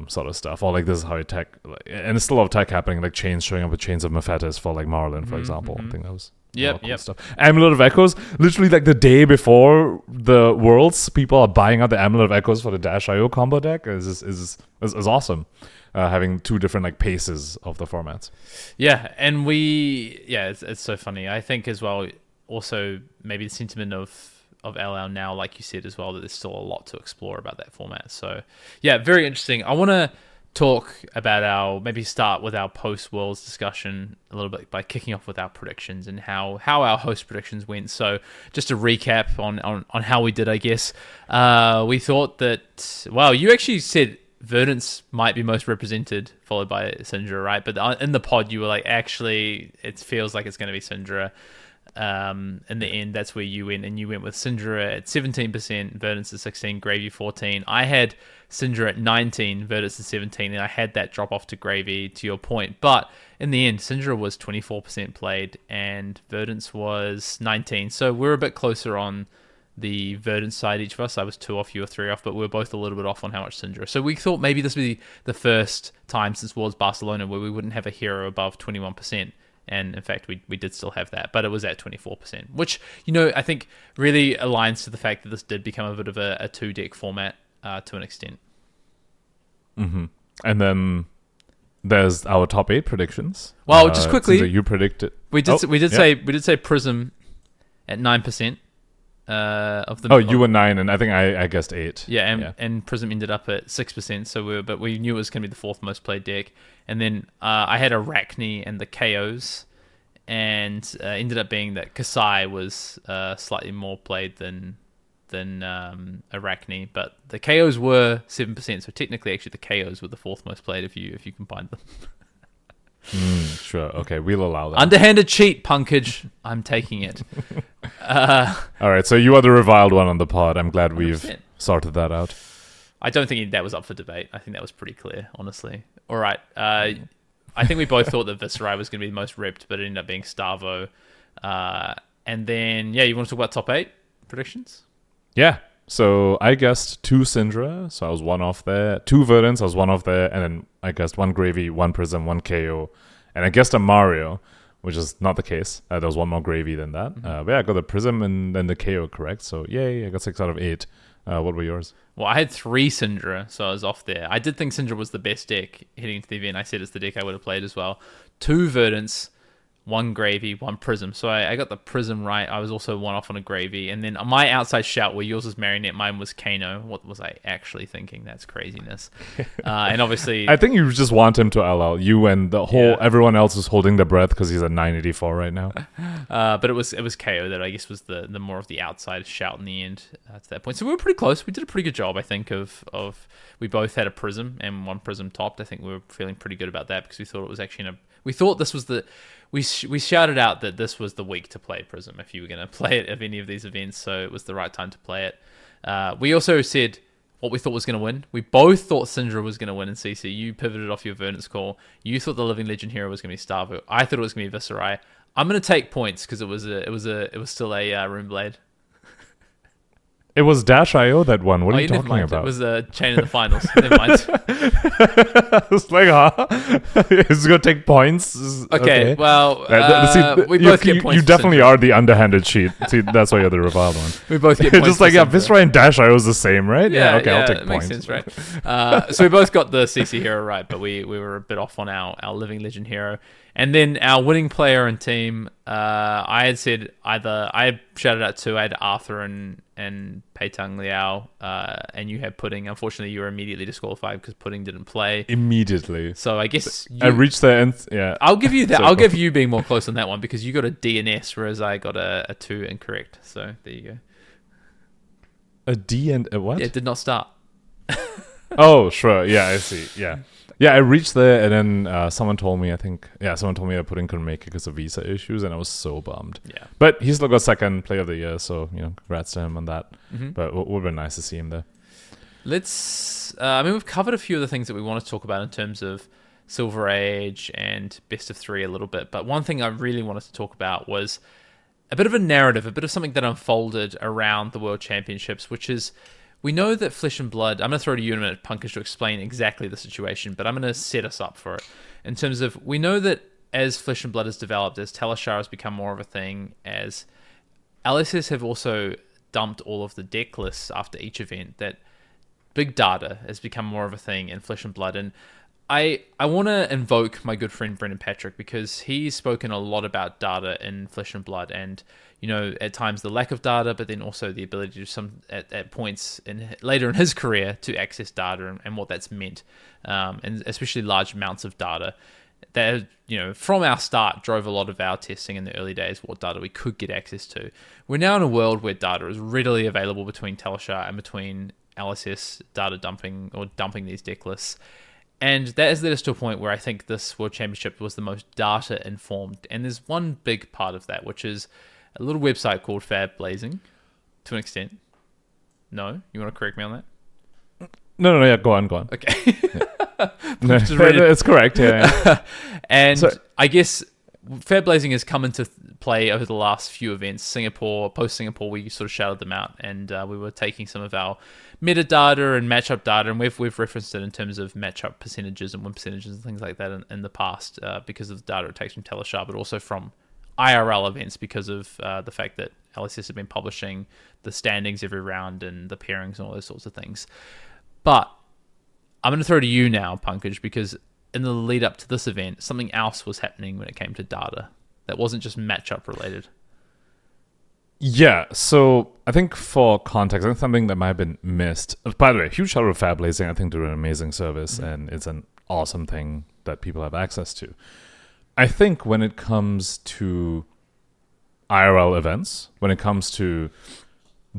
sort of stuff, or like this is how tech, and there's still a lot of tech happening, like chains showing up with Chains of Mephetis for like Marlin, for example. I think that was cool stuff. Amulet of Echoes, literally like the day before the Worlds, people are buying out the Amulet of Echoes for the Dash.io combo deck. Is awesome. Having two different like paces of the formats. Yeah, and it's so funny. I think as well, also maybe the sentiment of LL now, like you said as well, that there's still a lot to explore about that format. So yeah, very interesting. I want to talk about maybe start with our post-Worlds discussion a little bit by kicking off with our predictions and how our host predictions went. So just to recap on how we did, I guess. We thought that, you actually said Verdance might be most represented, followed by Syndra, right? But in the pod, you were like, actually, it feels like it's going to be Syndra. In the end, that's where you went, and you went with Syndra at 17%, Verdance at 16%, Gravy 14%. I had Syndra at 19%, Verdance at 17%, and I had that drop off to Gravy, to your point. But in the end, Syndra was 24% played, and Verdance was 19%. So we're a bit closer on the Verdance side, each of us. I was 2 off, you were 3 off, but we were both a little bit off on how much Syndra. So we thought maybe this would be the first time since Worlds Barcelona where we wouldn't have a hero above 21%. And in fact, we did still have that, but it was at 24%, which, I think really aligns to the fact that this did become a bit of a 2-deck format to an extent. Mm-hmm. And then there's our top 8 predictions. Well, just quickly, you predicted. We did say Prism at 9%. Of the you were 9, and I think I guessed 8. Yeah, and Prism ended up at 6%. So we knew it was going to be the 4th most played deck. And then I had Arachne and the KOs, and ended up being that Kasai was slightly more played than Arachne, but the KOs were 7%. So technically, actually, the KOs were the 4th most played if you combine them. Sure. Okay, we'll allow that. Underhanded cheat, Pankaj. I'm taking it. All right, so you are the reviled one on the pod. I'm glad 100%. we've sorted that out. I don't think that was up for debate. I think that was pretty clear, honestly. All right. I think we both thought that Viserai was going to be the most ripped, but it ended up being Starvo. And then, you want to talk about top 8 predictions? Yeah. So I guessed 2 Syndra, so I was 1 off there. 2 Verdance, I was 1 off there. And then I guessed 1 Gravy, 1 Prism, 1 KO. And I guessed a Mario, which is not the case. There was 1 more Gravy than that. But I got the Prism and then the KO correct. So yay, I got 6 out of 8. What were yours? Well, I had 3 Syndra, so I was off there. I did think Syndra was the best deck heading into the event. I said it's the deck I would have played as well. 2 Verdance, 1 Gravy, 1 Prism. So I got the Prism right. I was also 1 off on a Gravy. And then my outside shout, where yours was Marionette, mine was Kano. What was I actually thinking? That's craziness. And obviously, I think you just want him to LL. You and the whole everyone else is holding their breath because he's at 984 right now. But it was KO that I guess was the more of the outside shout in the end to that point. So we were pretty close. We did a pretty good job, I think, of we both had a Prism and 1 Prism topped. I think we were feeling pretty good about that because we thought it was actually we thought this was we shouted out that this was the week to play Prism if you were going to play it at any of these events, so it was the right time to play it. We also said what we thought was going to win. We both thought Syndra was going to win in CC. You pivoted off your Verdance call. You thought the Living Legend hero was going to be Starvo. I thought it was going to be Viserai. I'm going to take points because it was still a Runeblade. It was Dash.io that won. What are you talking about? It was a Chain in the finals. Never mind. I was like, it's going to take points. Okay. Well, we both get points. You definitely are the underhanded cheat. See, that's why you're the reviled one. We both get points. Just like, Viserai and Dash.io is the same, right? Yeah, okay, I'll take points. Makes sense, right? So we both got the CC hero right, but we were a bit off on our Living Legend hero. And then our winning player and team, I had said I shouted out 2. I had Arthur and Peitang Liao, and you had Pudding. Unfortunately, you were immediately disqualified because Pudding didn't play. Immediately. So I guess I reached the end. Yeah. I'll give you that. I'll give you being more close on that one because you got a D and S, whereas I got a 2 incorrect. So there you go. A D and a what? Yeah, it did not start. Oh, sure. Yeah, I see. Yeah. Yeah, I reached there, and then someone told me I Pudding couldn't make it because of visa issues, and I was so bummed. Yeah. But he still got 2nd player of the year, so, congrats to him on that. Mm-hmm. But it would have been nice to see him there. We've covered a few of the things that we want to talk about in terms of Silver Age and Best of 3 a little bit, but one thing I really wanted to talk about was a bit of a narrative, a bit of something that unfolded around the World Championships, which is, we know that Flesh and Blood, I'm going to throw to you in a minute, Pankaj, to explain exactly the situation, but I'm going to set us up for it. In terms of, we know that as Flesh and Blood has developed, as Talishar has become more of a thing, as LSS have also dumped all of the deck lists after each event, that big data has become more of a thing in Flesh and Blood. And I want to invoke my good friend Brendan Patrick, because he's spoken a lot about data in Flesh and Blood, and at times the lack of data, but then also the ability to at points later in his career to access data and what that's meant, and especially large amounts of data that from our start drove a lot of our testing in the early days, what data we could get access to. We're now in a world where data is readily available between Talishar and between LSS data dumping or dumping these deck lists. And that has led us to a point where I think this World Championship was the most data informed. And there's one big part of that, which is a little website called Fab Blazing, to an extent. No? You want to correct me on that? No, yeah, go on. Okay. No, it's correct, yeah. And I guess Fab Blazing has come into play over the last few events. Post-Singapore, we sort of shouted them out, and we were taking some of our metadata and matchup data, and we've referenced it in terms of matchup percentages and win percentages and things like that in the past, because of the data it takes from Talishar, but also from IRL events, because of the fact that LSS have been publishing the standings every round and the pairings and all those sorts of things. But I'm going to throw to you now, Pankaj, because in the lead up to this event, something else was happening when it came to data that wasn't just matchup related. Yeah, so I think for context, I think something that might have been missed. By the way, huge shout out to Fab Blazing. I think they're an amazing service, and it's an awesome thing that people have access to. I think when it comes to IRL events, when it comes to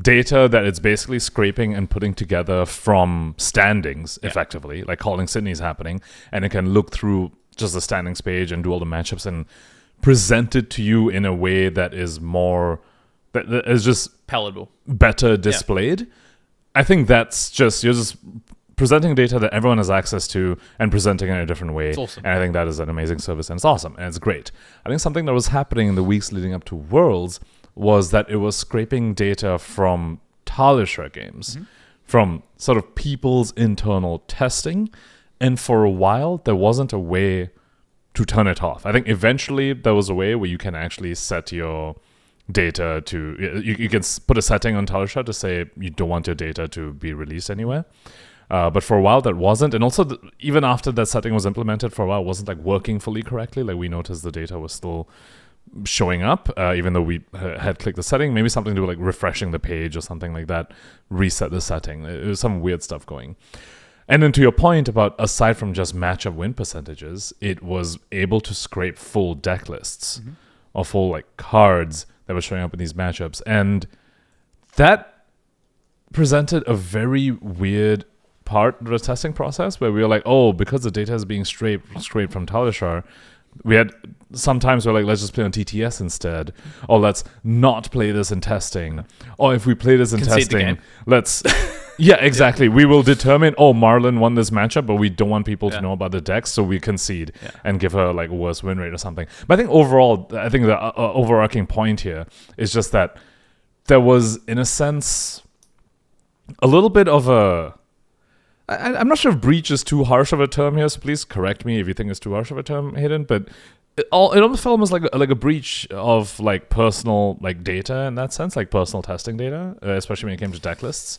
data that it's basically scraping and putting together from standings, effectively, like Calling Sydney's happening, and it can look through just the standings page and do all the matchups and present it to you in a way that is more, that is just palatable, better displayed. I think that's just, you're just presenting data that everyone has access to and presenting it in a different way. It's awesome. And I think that is an amazing service, and it's awesome, and it's great. I think something that was happening in the weeks leading up to Worlds was that it was scraping data from Talishar games, from sort of people's internal testing, and for a while there wasn't a way to turn it off. I think eventually there was a way where you can actually set your data to, you can put a setting on Talishar to say you don't want your data to be released anywhere. But for a while that wasn't, and also even after that setting was implemented, for a while it wasn't like working fully correctly. Like we noticed the data was still showing up, even though we had clicked the setting. Maybe something to do with like refreshing the page or something like that, reset the setting. It was some weird stuff going. And then to your point about, aside from just matchup win percentages, it was able to scrape full deck lists or full like cards that were showing up in these matchups. And that presented a very weird part of the testing process where we were like, oh, because the data is being scraped from Talishar, we had sometimes we're like, let's just play on TTS instead, or let's not play this in testing, or if we play this in testing, let's exactly, we will determine, oh, Marlon won this matchup, but we don't want people to know about the decks, so we concede and give her like a worse win rate or something. But I think overall, I think the overarching point here is just that there was, in a sense, a little bit of a, I'm not sure if breach is too harsh of a term here, so please correct me if you think it's too harsh of a term, Hayden, but it almost felt almost like a breach of like personal like data in that sense, like personal testing data, especially when it came to deck lists,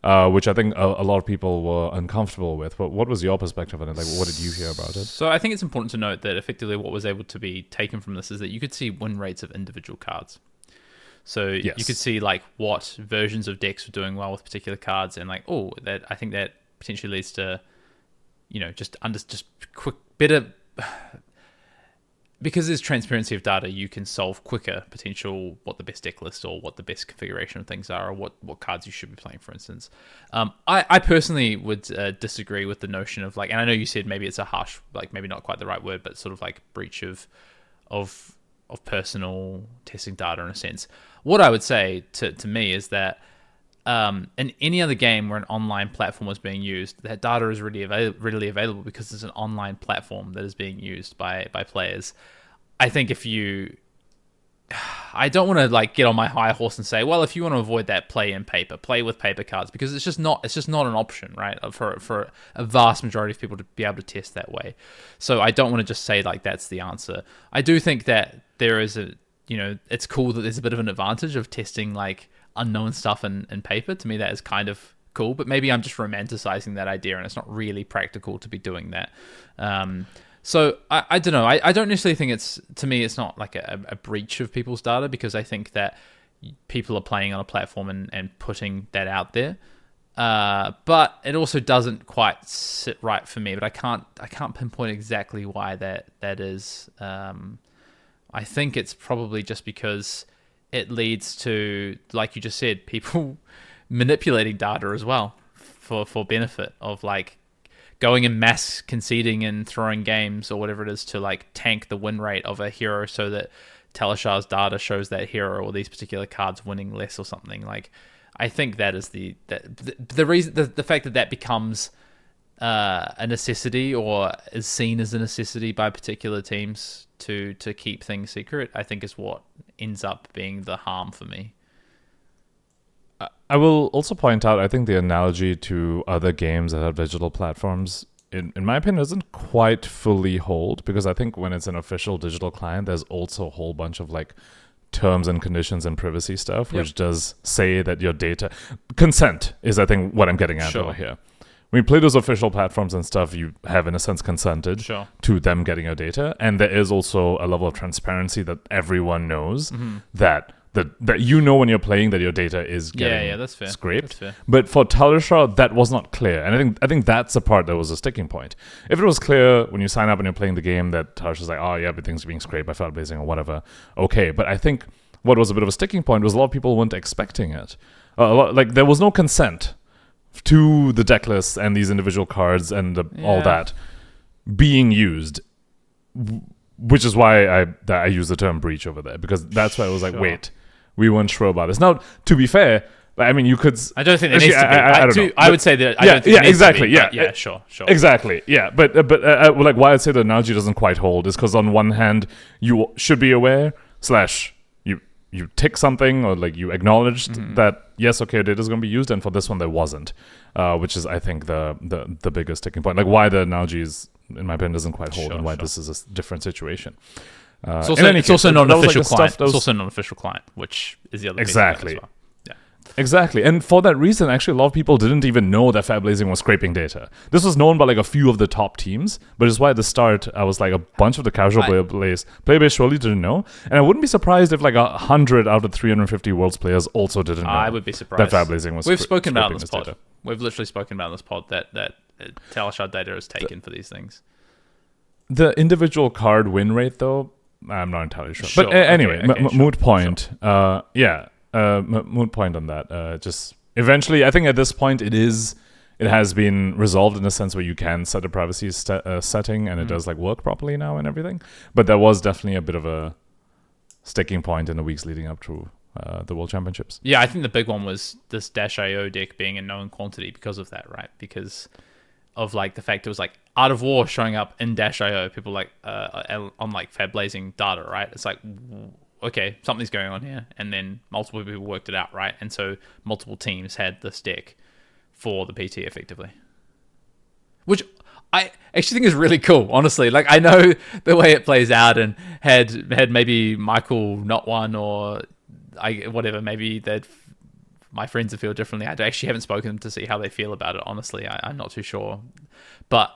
which I think a lot of people were uncomfortable with. But what was your perspective on it? Like, what did you hear about it? So I think it's important to note that effectively what was able to be taken from this is that you could see win rates of individual cards. So you could see like what versions of decks were doing well with particular cards, and like, oh, that I think that potentially leads to, just quick, better, because there's transparency of data, you can solve quicker potential what the best deck list or what the best configuration of things are, or what cards you should be playing, for instance. I personally would disagree with the notion of like, and I know you said maybe it's a harsh, like maybe not quite the right word, but sort of like breach of personal testing data in a sense. What I would say to me is that in any other game where an online platform was being used, that data is readily available because it's an online platform that is being used by players. I think if you I don't want to like get on my high horse and say, well, if you want to avoid that, play with paper cards, because it's just not an option, right? For a vast majority of people to be able to test that way. So I don't want to just say like that's the answer. I do think that there is it's cool that there's a bit of an advantage of testing like unknown stuff in paper. To me, that is kind of cool, but maybe I'm just romanticizing that idea, and it's not really practical to be doing that. So I don't know. I don't necessarily think it's not like a breach of people's data, because I think that people are playing on a platform and putting that out there. But it also doesn't quite sit right for me. But I can't pinpoint exactly why that is. I think it's probably just because it leads to, like you just said, people manipulating data as well for benefit of like going and mass conceding and throwing games or whatever it is to like tank the win rate of a hero so that Talishar's data shows that hero or these particular cards winning less or something. Like, I think that is the reason, the fact that becomes a necessity or is seen as a necessity by particular teams to keep things secret, I think is what ends up being the harm for me. I will also point out, I think the analogy to other games that have digital platforms, in my opinion, doesn't quite fully hold, because I think when it's an official digital client, there's also a whole bunch of like terms and conditions and privacy stuff, which does say that your data... Consent is, I think, what I'm getting at over here. When you play those official platforms and stuff, you have, in a sense, consented to them getting your data. And there is also a level of transparency that everyone knows that you know when you're playing that your data is getting that's fair. scraped. That's fair. But for Talishar, that was not clear. And I think that's the part that was a sticking point. If it was clear when you sign up and you're playing the game that Talishar's like, oh yeah, everything's being scraped by Fyendal or whatever, okay. But I think what was a bit of a sticking point was a lot of people weren't expecting it. There was no consent to the deck lists and these individual cards and all that being used, which is why I use the term breach over there, because that's why I was like, wait, we weren't sure about this. Now, to be fair, I mean, you could... I don't think there needs to be. I don't know. I would say that... I don't think exactly. Sure. Exactly. Yeah, but like why I'd say the analogy doesn't quite hold is because on one hand, you should be aware / you tick something or like you acknowledged that, yes, okay, your data is going to be used, and for this one there wasn't, which is, I think, the biggest sticking point. Like why the analogy is, in my opinion, doesn't quite hold, and why this is a different situation. It's also not an official client. It's also not an official client, which is the other exactly. As well. Yeah. Exactly. And for that reason, actually, a lot of people didn't even know that Fyendal was scraping data. This was known by like a few of the top teams, but it's why at the start, I was like, a bunch of the casual player base surely didn't know. And I wouldn't be surprised if like 100 out of 350 Worlds players also didn't know. I would be surprised. That Fyendal was We've spoken about in this pod. Data. We've literally spoken about in this pod that Talishar data is taken for these things. The individual card win rate, though, I'm not entirely sure. But anyway, moot point. Sure. Moot point on that. Just eventually, I think at this point it has been resolved in a sense where you can set a privacy setting and it does like work properly now and everything. But there was definitely a bit of a sticking point in the weeks leading up to the World Championships. Yeah, I think the big one was this -IO deck being a known quantity because of that, right? Because of like the fact it was like Art of War showing up in -IO, people like on like Fyendal data, right? It's like, okay, something's going on here, and then multiple people worked it out, right? And so multiple teams had this deck for the PT effectively, which I actually think is really cool, honestly. Like, I know the way it plays out, and had maybe Michael not won, or whatever, maybe that my friends would feel differently. I actually haven't spoken to see how they feel about it, honestly. I'm not too sure. But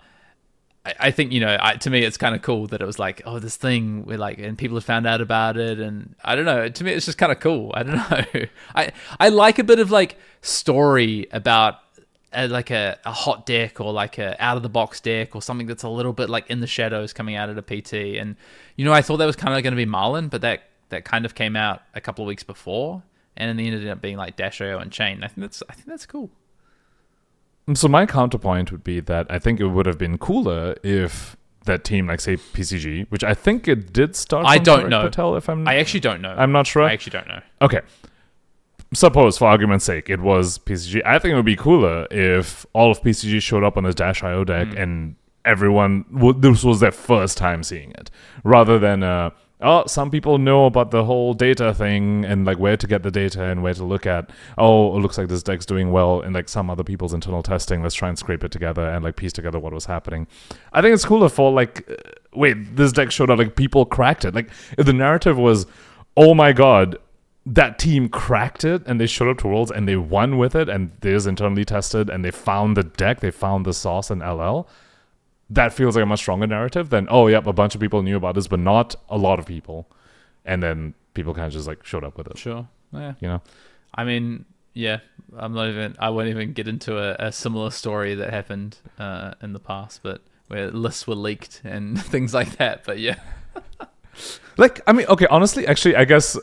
I think, to me, it's kind of cool that it was like, oh, this thing where like, and people have found out about it. And I don't know, to me, it's just kind of cool. I don't know. I like a bit of like story about like a hot deck or like a out of the box deck or something that's a little bit like in the shadows coming out at a PT. And, I thought that was kind of going to be Marlin, but that kind of came out a couple of weeks before. And in the end, it ended up being like -IO and Chain. I think that's cool. So my counterpoint would be that I think it would have been cooler if that team, like say PCG, which I think it did start. I don't know. I actually don't know. I'm not sure. I actually don't know. Okay. Suppose, for argument's sake, it was PCG. I think it would be cooler if all of PCG showed up on this -IO deck and everyone this was their first time seeing it, rather than some people know about the whole data thing and like where to get the data and where to look at. Oh, it looks like this deck's doing well in like some other people's internal testing. Let's try and scrape it together and like piece together what was happening. I think it's cooler for like, wait, this deck showed up, like people cracked it. Like if the narrative was, oh my god, that team cracked it and they showed up to Worlds and they won with it and they just internally tested and they found the deck, they found the sauce in LL. That feels like a much stronger narrative than, oh, yep, a bunch of people knew about this, but not a lot of people. And then people kind of just like showed up with it. Sure. Yeah. You know? I mean, yeah, I won't even get into a similar story that happened in the past, but where lists were leaked and things like that. But yeah. Like, I mean, okay, honestly, actually, I guess,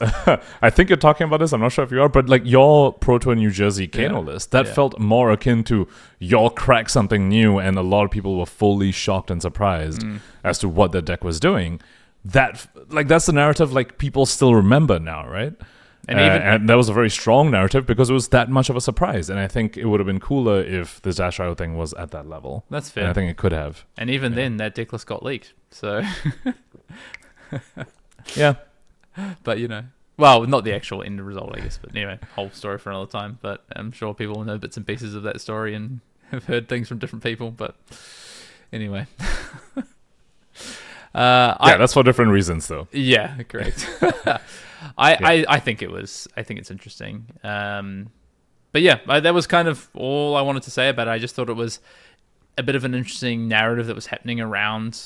I think you're talking about this, I'm not sure if you are, but like your Pro Tour New Jersey Kano list, that felt more akin to y'all cracked something new and a lot of people were fully shocked and surprised as to what the deck was doing. That, like, that's the narrative, like, people still remember now, right? And that was a very strong narrative because it was that much of a surprise. And I think it would have been cooler if the Dash.io thing was at that level. That's fair. And I think it could have. And even then, that deck list got leaked, so... Yeah. But, you know, well, not the actual end result, I guess. But anyway, whole story for another time. But I'm sure people know bits and pieces of that story and have heard things from different people. But anyway. That's for different reasons, though. Yeah, correct. I think it's interesting. But yeah, that was kind of all I wanted to say about it. I just thought it was a bit of an interesting narrative that was happening around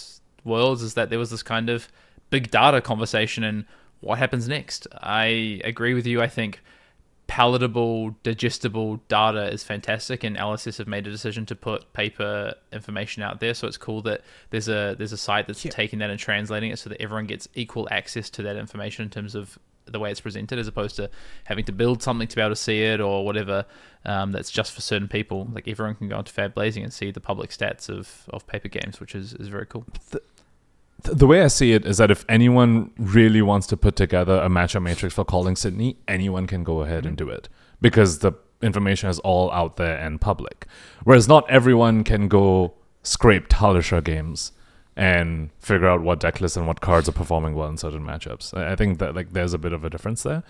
Worlds, is that there was this kind of big data conversation and what happens next. I agree with you. I think palatable, digestible data is fantastic, and LSS have made a decision to put paper information out there. So it's cool that there's a site that's taking that and translating it so that everyone gets equal access to that information in terms of the way it's presented, as opposed to having to build something to be able to see it or whatever. That's just for certain people. Like everyone can go onto Fab Blazing and see the public stats of paper games, which is very cool. The way I see it is that if anyone really wants to put together a matchup matrix for Calling Sydney, anyone can go ahead and do it because the information is all out there and public. Whereas not everyone can go scrape Talisha games and figure out what deck lists and what cards are performing well in certain matchups. I think that like there's a bit of a difference there.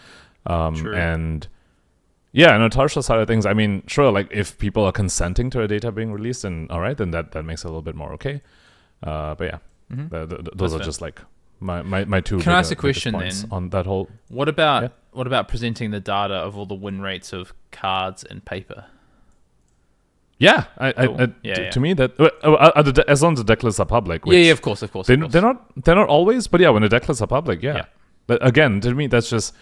True. And yeah, on the Talisha side of things, I mean, sure, like if people are consenting to a data being released, and all right, then that makes it a little bit more okay. But yeah. Those are just like my two. Can I ask a question then on that whole? What about presenting the data of all the win rates of cards and paper? Yeah, Cool. To me that as long as the deck lists are public. Yeah, of course. They're not always, but yeah, when the deck lists are public, yeah. But again, to me, that's just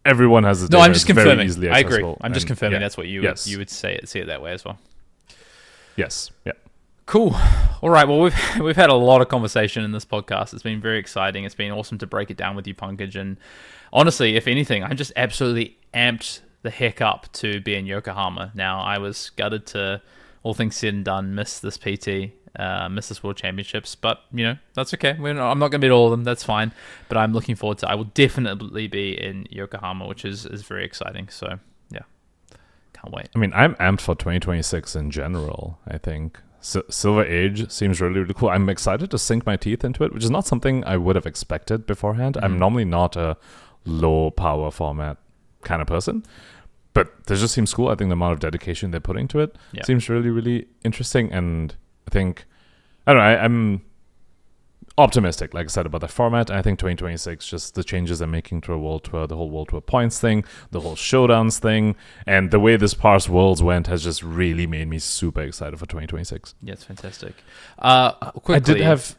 everyone has the data. No, I'm just confirming. I agree. I'm just confirming that's what you would see it that way as well. Yes. Yeah. Cool. All right. Well, we've had a lot of conversation in this podcast. It's been very exciting. It's been awesome to break it down with you, Pankaj. And honestly, if anything, I'm just absolutely amped the heck up to be in Yokohama. Now, I was gutted to, all things said and done, miss this PT, miss this World Championships. But, you know, that's okay. I'm not going to beat all of them. That's fine. But I'm looking forward to I will definitely be in Yokohama, which is very exciting. So, yeah. Can't wait. I mean, I'm amped for 2026 in general, I think. Silver Age seems really, really cool. I'm excited to sink my teeth into it, which is not something I would have expected beforehand. I'm normally not a low power format kind of person, but this just seems cool. I think the amount of dedication they're putting to it seems really, really interesting. And I think, I don't know, I'm optimistic, like I said, about the format. And I think 2026, just the changes they're making to a World Tour, the whole World Tour points thing, the whole showdowns thing, and the way this past Worlds went has just really made me super excited for 2026. Yeah, it's fantastic. Quickly, I did have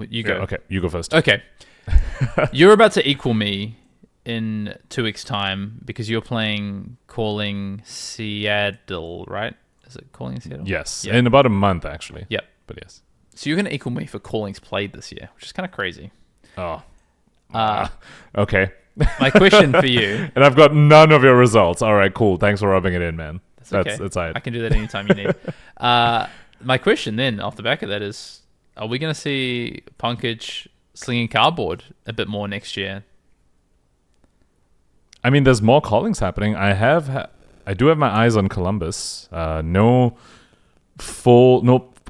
you go. Okay, you go first. Okay. You're about to equal me in 2 weeks' time because you're playing Calling Seattle, right? Is it Calling Seattle? Yes, in about a month, actually. Yep. But yes. So you're going to equal me for callings played this year, which is kind of crazy. Oh. Okay. My question for you... And I've got none of your results. All right, cool. Thanks for rubbing it in, man. That's okay. That's all right. I can do that anytime you need. My question then, off the back of that, is are we going to see Pankaj slinging cardboard a bit more next year? I mean, there's more callings happening. I do have my eyes on Columbus. No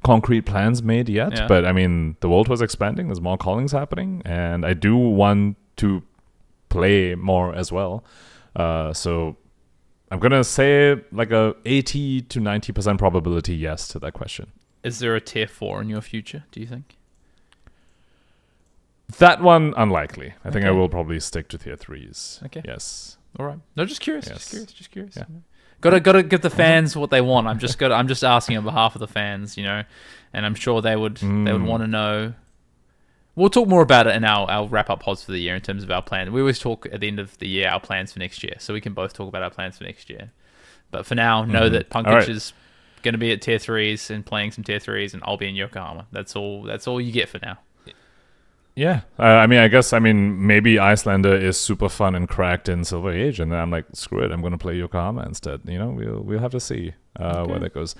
concrete plans made yet. Yeah. But I mean, the world was expanding. There's more callings happening, and I do want to play more as well. So I'm gonna say like a 80 to 90% probability yes to that question. Is there a tier 4 in your future, do you think? That one unlikely. I think I Okay. will probably stick to tier 3s. Okay. Yes. All right. No, just curious. Yes. Just curious. Yeah. Gotta give the fans what they want. I'm just asking on behalf of the fans, and I'm sure they would want to know. We'll talk more about it in our wrap up pods for the year in terms of our plan. We always talk at the end of the year our plans for next year, so we can both talk about our plans for next year. But for now, know that Pankaj is going to be at tier 3s and playing some tier 3s, and I'll be in Yokohama. That's all you get for now. Yeah, I mean, maybe Icelander is super fun and cracked in Silver Age, and then I'm like, screw it, I'm going to play Yokohama instead. We'll have to see where that goes.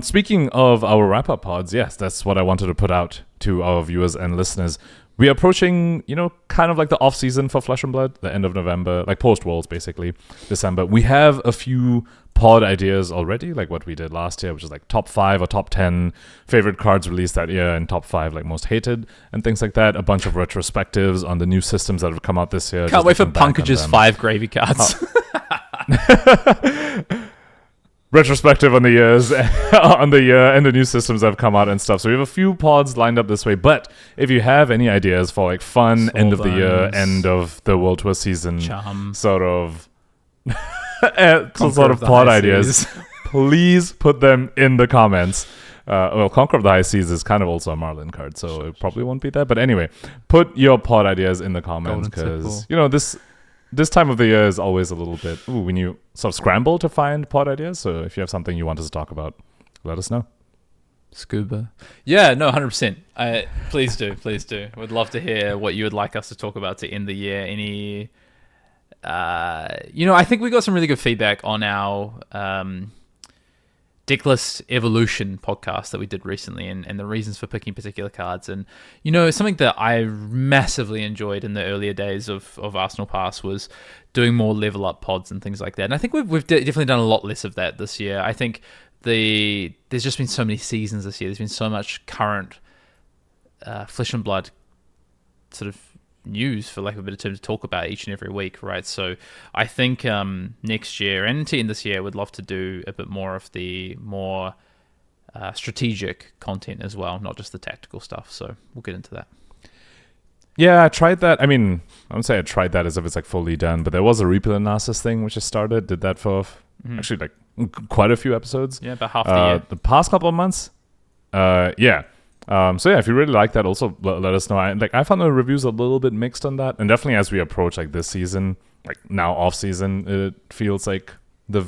Speaking of our wrap-up pods, yes, that's what I wanted to put out to our viewers and listeners. We are approaching, kind of like the off-season for Flesh and Blood, the end of November, like post-Worlds, basically, December. We have a few pod ideas already, like what we did last year, which is like top 5 or top 10 favorite cards released that year, and top 5 like most hated, and things like that. A bunch of retrospectives on the new systems that have come out this year. Can't wait for Pankaj's 5 gravy cards. Retrospective on the years, on the year and the new systems that have come out and stuff. So we have a few pods lined up this way. But if you have any ideas for like fun end of the year, end of the World Tour season, sort of pod ideas, please put them in the comments. Conqueror of the High Seas is kind of also a Marlin card, so it probably won't be there. But anyway, put your pod ideas in the comments, because this time of the year is always a little bit when you sort of scramble to find pod ideas. So if you have something you want us to talk about, let us know. Scuba. Yeah, no, 100%. Please do. We'd love to hear what you would like us to talk about to end the year. Any, I think we got some really good feedback on our Decklist Evolution podcast that we did recently, and the reasons for picking particular cards. And something that I massively enjoyed in the earlier days of Arsenal Pass was doing more level up pods and things like that. And I think we've definitely done a lot less of that this year. I think there's just been so many seasons this year. There's been so much current Flesh and Blood sort of news, for lack of a better term, to talk about each and every week, right? So I think next year and to end this year, we'd love to do a bit more of the more strategic content as well, not just the tactical stuff. So we'll get into that. Yeah, I tried that. I mean, I don't say I tried that as if it's like fully done, but there was a replay analysis thing which I started. Did that for actually like quite a few episodes. Yeah, about half the year. The past couple of months. Yeah. So yeah, if you really like that, also let us know. I found the reviews a little bit mixed on that, and definitely as we approach like this season, like now off season, it feels like the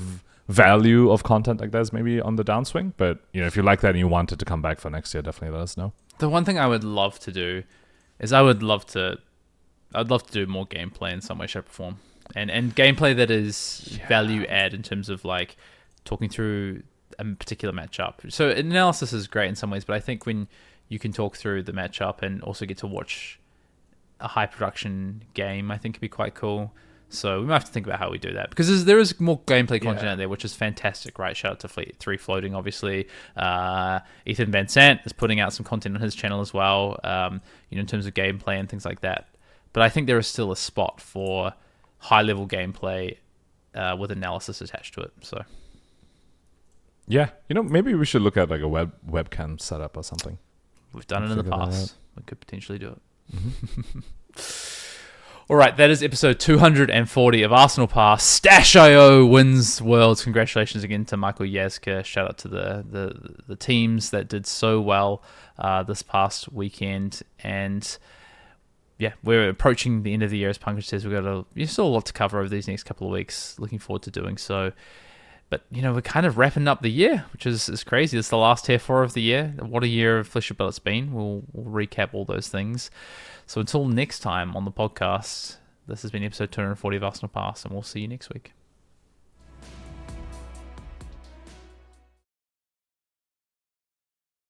value of content like that is maybe on the downswing. But if you like that and you want it to come back for next year, definitely let us know. The one thing I would love to do is I'd love to do more gameplay in some way, shape, or form, and gameplay that is value add in terms of like talking through a particular matchup. So analysis is great in some ways, but I think when you can talk through the matchup and also get to watch a high production game, I think could be quite cool. So we might have to think about how we do that, because there is more gameplay content out there, which is fantastic, right? Shout out to Fleet 3 Floating, obviously. Ethan Van Sant is putting out some content on his channel as well, in terms of gameplay and things like that. But I think there is still a spot for high level gameplay with analysis attached to it. So yeah, maybe we should look at like a webcam setup or something. We've done it in the past. We could potentially do it. Mm-hmm. All right, that is episode 240 of Arsenal Pass. Stash.io wins Worlds. Congratulations again to Michael Jaszczur. Shout out to the teams that did so well this past weekend. And yeah, we're approaching the end of the year, as Pankaj says. We've got still a lot to cover over these next couple of weeks. Looking forward to doing so. But, we're kind of wrapping up the year, which is crazy. It's the last tier 4 of the year. What a year of Flesh and Blood it's been. We'll recap all those things. So until next time on the podcast, this has been episode 240 of Arsenal Pass, and we'll see you next week.